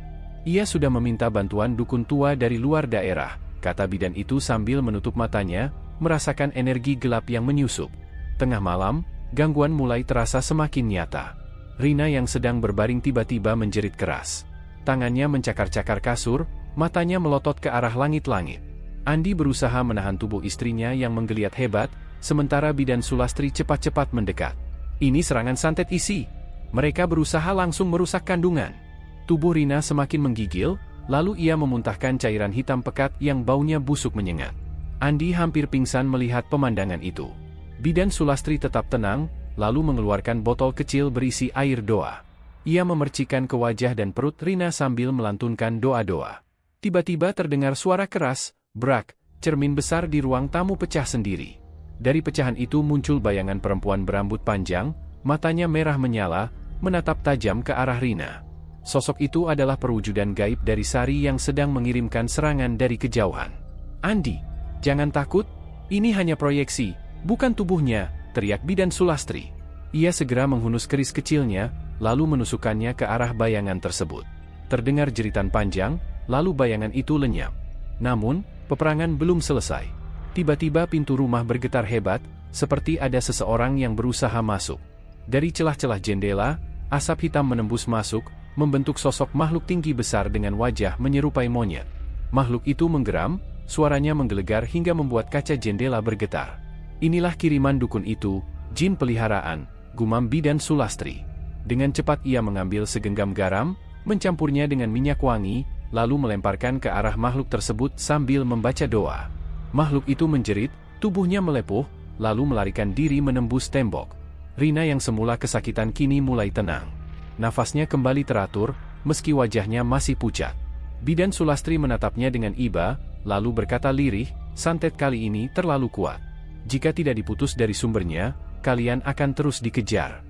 Ia sudah meminta bantuan dukun tua dari luar daerah, kata bidan itu sambil menutup matanya, merasakan energi gelap yang menyusup. Tengah malam, gangguan mulai terasa semakin nyata. Rina yang sedang berbaring tiba-tiba menjerit keras. Tangannya mencakar-cakar kasur, matanya melotot ke arah langit-langit. Andi berusaha menahan tubuh istrinya yang menggeliat hebat, sementara Bidan Sulastri cepat-cepat mendekat. Ini serangan santet isi. Mereka berusaha langsung merusak kandungan. Tubuh Rina semakin menggigil, lalu ia memuntahkan cairan hitam pekat yang baunya busuk menyengat. Andi hampir pingsan melihat pemandangan itu. Bidan Sulastri tetap tenang, lalu mengeluarkan botol kecil berisi air doa. Ia memercikan ke wajah dan perut Rina sambil melantunkan doa-doa. Tiba-tiba terdengar suara keras, brak, cermin besar di ruang tamu pecah sendiri. Dari pecahan itu muncul bayangan perempuan berambut panjang, matanya merah menyala, menatap tajam ke arah Rina. Sosok itu adalah perwujudan gaib dari Sari yang sedang mengirimkan serangan dari kejauhan. Andi, jangan takut, ini hanya proyeksi, bukan tubuhnya, teriak Bidan Sulastri. Ia segera menghunus keris kecilnya, lalu menusukkannya ke arah bayangan tersebut. Terdengar jeritan panjang, lalu bayangan itu lenyap. Namun, peperangan belum selesai. Tiba-tiba pintu rumah bergetar hebat, seperti ada seseorang yang berusaha masuk. Dari celah-celah jendela, asap hitam menembus masuk, membentuk sosok makhluk tinggi besar dengan wajah menyerupai monyet. Makhluk itu menggeram, suaranya menggelegar hingga membuat kaca jendela bergetar. Inilah kiriman dukun itu, jin peliharaan, gumam Bidan Sulastri. Dengan cepat ia mengambil segenggam garam, mencampurnya dengan minyak wangi, lalu melemparkan ke arah makhluk tersebut sambil membaca doa. Makhluk itu menjerit, tubuhnya melepuh, lalu melarikan diri menembus tembok. Rina yang semula kesakitan kini mulai tenang. Nafasnya kembali teratur, meski wajahnya masih pucat. Bidan Sulastri menatapnya dengan iba, lalu berkata lirih, santet kali ini terlalu kuat. Jika tidak diputus dari sumbernya, kalian akan terus dikejar.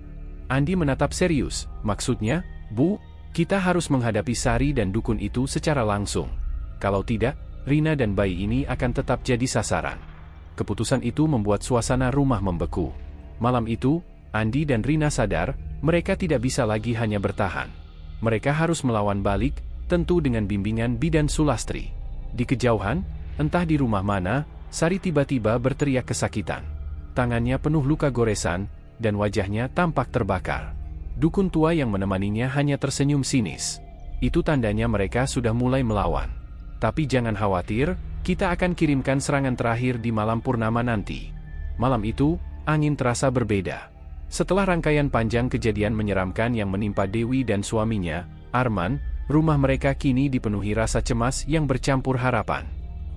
Andi menatap serius, maksudnya, Bu, kita harus menghadapi Sari dan dukun itu secara langsung. Kalau tidak, Rina dan bayi ini akan tetap jadi sasaran. Keputusan itu membuat suasana rumah membeku. Malam itu, Andi dan Rina sadar, mereka tidak bisa lagi hanya bertahan. Mereka harus melawan balik, tentu dengan bimbingan Bidan Sulastri. Di kejauhan, entah di rumah mana, Sari tiba-tiba berteriak kesakitan. Tangannya penuh luka goresan, dan wajahnya tampak terbakar. Dukun tua yang menemaninya hanya tersenyum sinis. Itu tandanya mereka sudah mulai melawan. Tapi jangan khawatir, kita akan kirimkan serangan terakhir di malam purnama nanti. Malam itu, angin terasa berbeda. Setelah rangkaian panjang kejadian menyeramkan yang menimpa Dewi dan suaminya, Arman, rumah mereka kini dipenuhi rasa cemas yang bercampur harapan.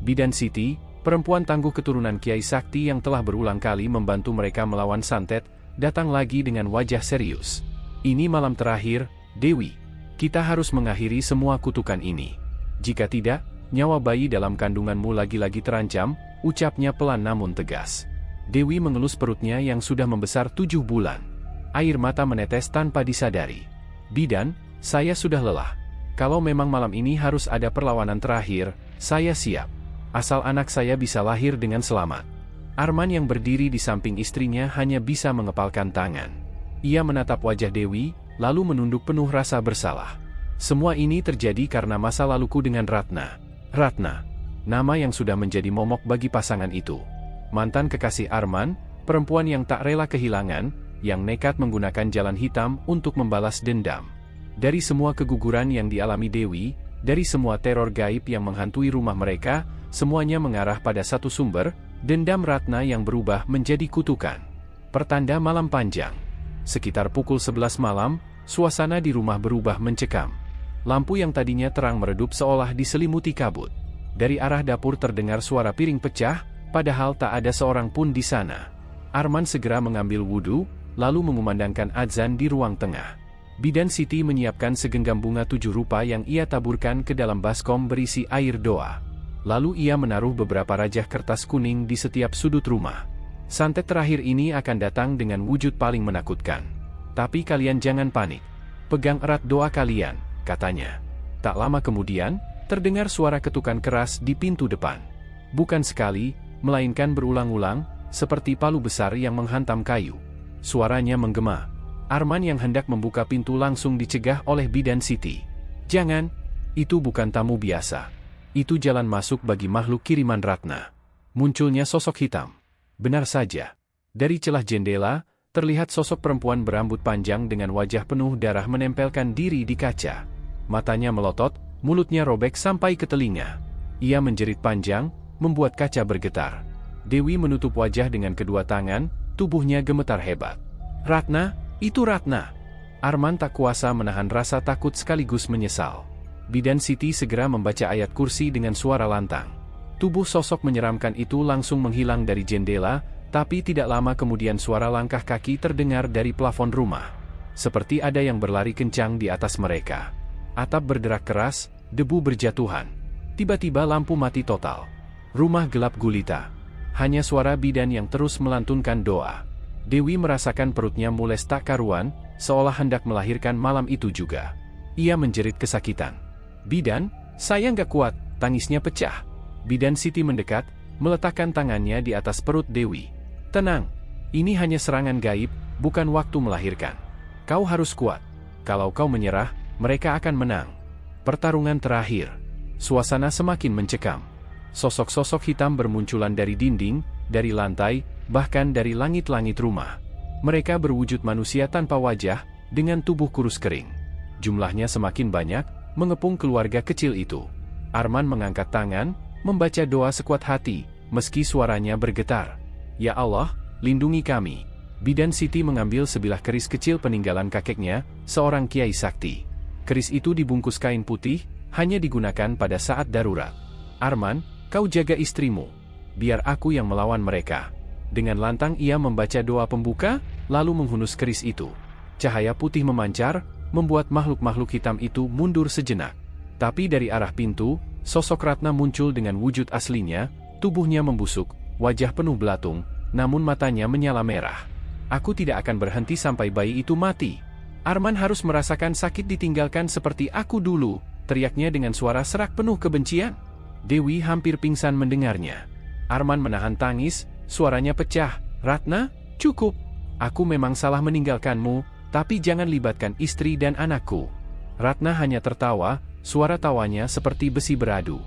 Bidan Siti, perempuan tangguh keturunan Kiai Sakti yang telah berulang kali membantu mereka melawan santet, datang lagi dengan wajah serius. Ini malam terakhir, Dewi. Kita harus mengakhiri semua kutukan ini. Jika tidak, nyawa bayi dalam kandunganmu lagi-lagi terancam, ucapnya pelan namun tegas. Dewi mengelus perutnya yang sudah membesar 7 bulan. Air mata menetes tanpa disadari. Bidan, saya sudah lelah. Kalau memang malam ini harus ada perlawanan terakhir, saya siap. Asal anak saya bisa lahir dengan selamat. Arman yang berdiri di samping istrinya hanya bisa mengepalkan tangan. Ia menatap wajah Dewi, lalu menunduk penuh rasa bersalah. Semua ini terjadi karena masa laluku dengan Ratna. Ratna, nama yang sudah menjadi momok bagi pasangan itu. Mantan kekasih Arman, perempuan yang tak rela kehilangan, yang nekat menggunakan jalan hitam untuk membalas dendam. Dari semua keguguran yang dialami Dewi, dari semua teror gaib yang menghantui rumah mereka, semuanya mengarah pada satu sumber, dendam Ratna yang berubah menjadi kutukan. Pertanda malam panjang. Sekitar pukul 11 malam, suasana di rumah berubah mencekam. Lampu yang tadinya terang meredup seolah diselimuti kabut. Dari arah dapur terdengar suara piring pecah, padahal tak ada seorang pun di sana. Arman segera mengambil wudhu, lalu mengumandangkan azan di ruang tengah. Bidan Siti menyiapkan segenggam bunga 7 rupa yang ia taburkan ke dalam baskom berisi air doa. Lalu ia menaruh beberapa rajah kertas kuning di setiap sudut rumah. Santet terakhir ini akan datang dengan wujud paling menakutkan. Tapi kalian jangan panik. Pegang erat doa kalian, katanya. Tak lama kemudian, terdengar suara ketukan keras di pintu depan. Bukan sekali, melainkan berulang-ulang, seperti palu besar yang menghantam kayu. Suaranya menggema. Arman yang hendak membuka pintu langsung dicegah oleh Bidan Siti. Jangan, itu bukan tamu biasa. Itu jalan masuk bagi makhluk kiriman Ratna. Munculnya sosok hitam. Benar saja. Dari celah jendela, terlihat sosok perempuan berambut panjang dengan wajah penuh darah menempelkan diri di kaca. Matanya melotot, mulutnya robek sampai ke telinga. Ia menjerit panjang, membuat kaca bergetar. Dewi menutup wajah dengan kedua tangan, tubuhnya gemetar hebat. Ratna, itu Ratna. Arman tak kuasa menahan rasa takut sekaligus menyesal. Bidan Siti segera membaca ayat kursi dengan suara lantang. Tubuh sosok menyeramkan itu langsung menghilang dari jendela, tapi tidak lama kemudian suara langkah kaki terdengar dari plafon rumah. Seperti ada yang berlari kencang di atas mereka. Atap berderak keras, debu berjatuhan. Tiba-tiba lampu mati total. Rumah gelap gulita. Hanya suara bidan yang terus melantunkan doa. Dewi merasakan perutnya mules tak karuan, seolah hendak melahirkan malam itu juga. Ia menjerit kesakitan. Bidan, saya nggak kuat, tangisnya pecah. Bidan Siti mendekat, meletakkan tangannya di atas perut Dewi. Tenang, ini hanya serangan gaib, bukan waktu melahirkan. Kau harus kuat. Kalau kau menyerah, mereka akan menang. Pertarungan terakhir. Suasana semakin mencekam. Sosok-sosok hitam bermunculan dari dinding, dari lantai, bahkan dari langit-langit rumah. Mereka berwujud manusia tanpa wajah, dengan tubuh kurus kering. Jumlahnya semakin banyak, mengepung keluarga kecil itu. Arman mengangkat tangan, membaca doa sekuat hati, meski suaranya bergetar. Ya Allah, lindungi kami. Bidan Siti mengambil sebilah keris kecil peninggalan kakeknya, seorang kiai sakti. Keris itu dibungkus kain putih, hanya digunakan pada saat darurat. Arman, kau jaga istrimu. Biar aku yang melawan mereka. Dengan lantang ia membaca doa pembuka, lalu menghunus keris itu. Cahaya putih memancar, membuat makhluk-makhluk hitam itu mundur sejenak. Tapi dari arah pintu, sosok Ratna muncul dengan wujud aslinya, tubuhnya membusuk, wajah penuh belatung, namun matanya menyala merah. Aku tidak akan berhenti sampai bayi itu mati. Arman harus merasakan sakit ditinggalkan seperti aku dulu, teriaknya dengan suara serak penuh kebencian. Dewi hampir pingsan mendengarnya. Arman menahan tangis, suaranya pecah. Ratna, cukup. Aku memang salah meninggalkanmu, tapi jangan libatkan istri dan anakku. Ratna hanya tertawa, suara tawanya seperti besi beradu.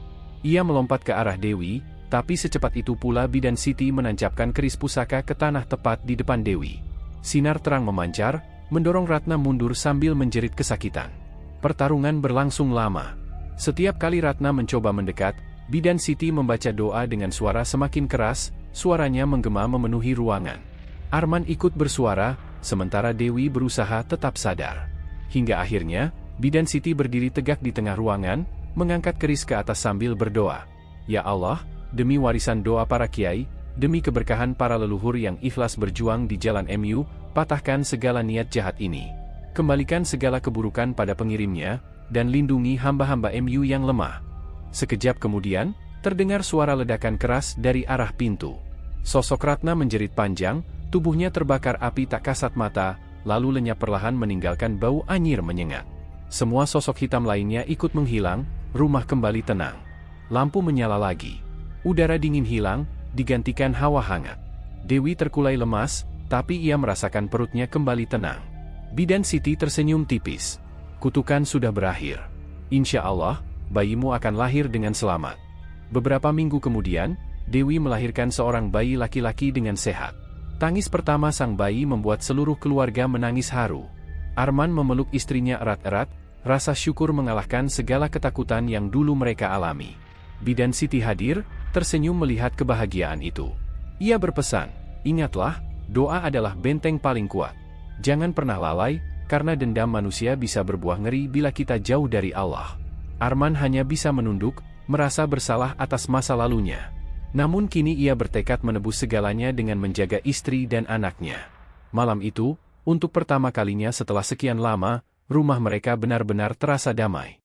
Ia melompat ke arah Dewi, tapi secepat itu pula Bidan Siti menancapkan keris pusaka ke tanah tepat di depan Dewi. Sinar terang memancar, mendorong Ratna mundur sambil menjerit kesakitan. Pertarungan berlangsung lama. Setiap kali Ratna mencoba mendekat, Bidan Siti membaca doa dengan suara semakin keras, suaranya menggema memenuhi ruangan. Arman ikut bersuara, sementara Dewi berusaha tetap sadar. Hingga akhirnya, Bidan Siti berdiri tegak di tengah ruangan, mengangkat keris ke atas sambil berdoa. Ya Allah, demi warisan doa para kiai, demi keberkahan para leluhur yang ikhlas berjuang di jalan MU, patahkan segala niat jahat ini. Kembalikan segala keburukan pada pengirimnya, dan lindungi hamba-hamba MU yang lemah. Sekejap kemudian, terdengar suara ledakan keras dari arah pintu. Sosok Ratna menjerit panjang, tubuhnya terbakar api tak kasat mata, lalu lenyap perlahan meninggalkan bau anyir menyengat. Semua sosok hitam lainnya ikut menghilang, rumah kembali tenang. Lampu menyala lagi. Udara dingin hilang, digantikan hawa hangat. Dewi terkulai lemas, tapi ia merasakan perutnya kembali tenang. Bidan Siti tersenyum tipis. Kutukan sudah berakhir. Insya Allah, bayimu akan lahir dengan selamat. Beberapa minggu kemudian, Dewi melahirkan seorang bayi laki-laki dengan sehat. Tangis pertama sang bayi membuat seluruh keluarga menangis haru. Arman memeluk istrinya erat-erat, rasa syukur mengalahkan segala ketakutan yang dulu mereka alami. Bidan Siti hadir, tersenyum melihat kebahagiaan itu. Ia berpesan, "Ingatlah, doa adalah benteng paling kuat. Jangan pernah lalai, karena dendam manusia bisa berbuah ngeri bila kita jauh dari Allah." Arman hanya bisa menunduk, merasa bersalah atas masa lalunya. Namun kini ia bertekad menebus segalanya dengan menjaga istri dan anaknya. Malam itu, untuk pertama kalinya setelah sekian lama, rumah mereka benar-benar terasa damai.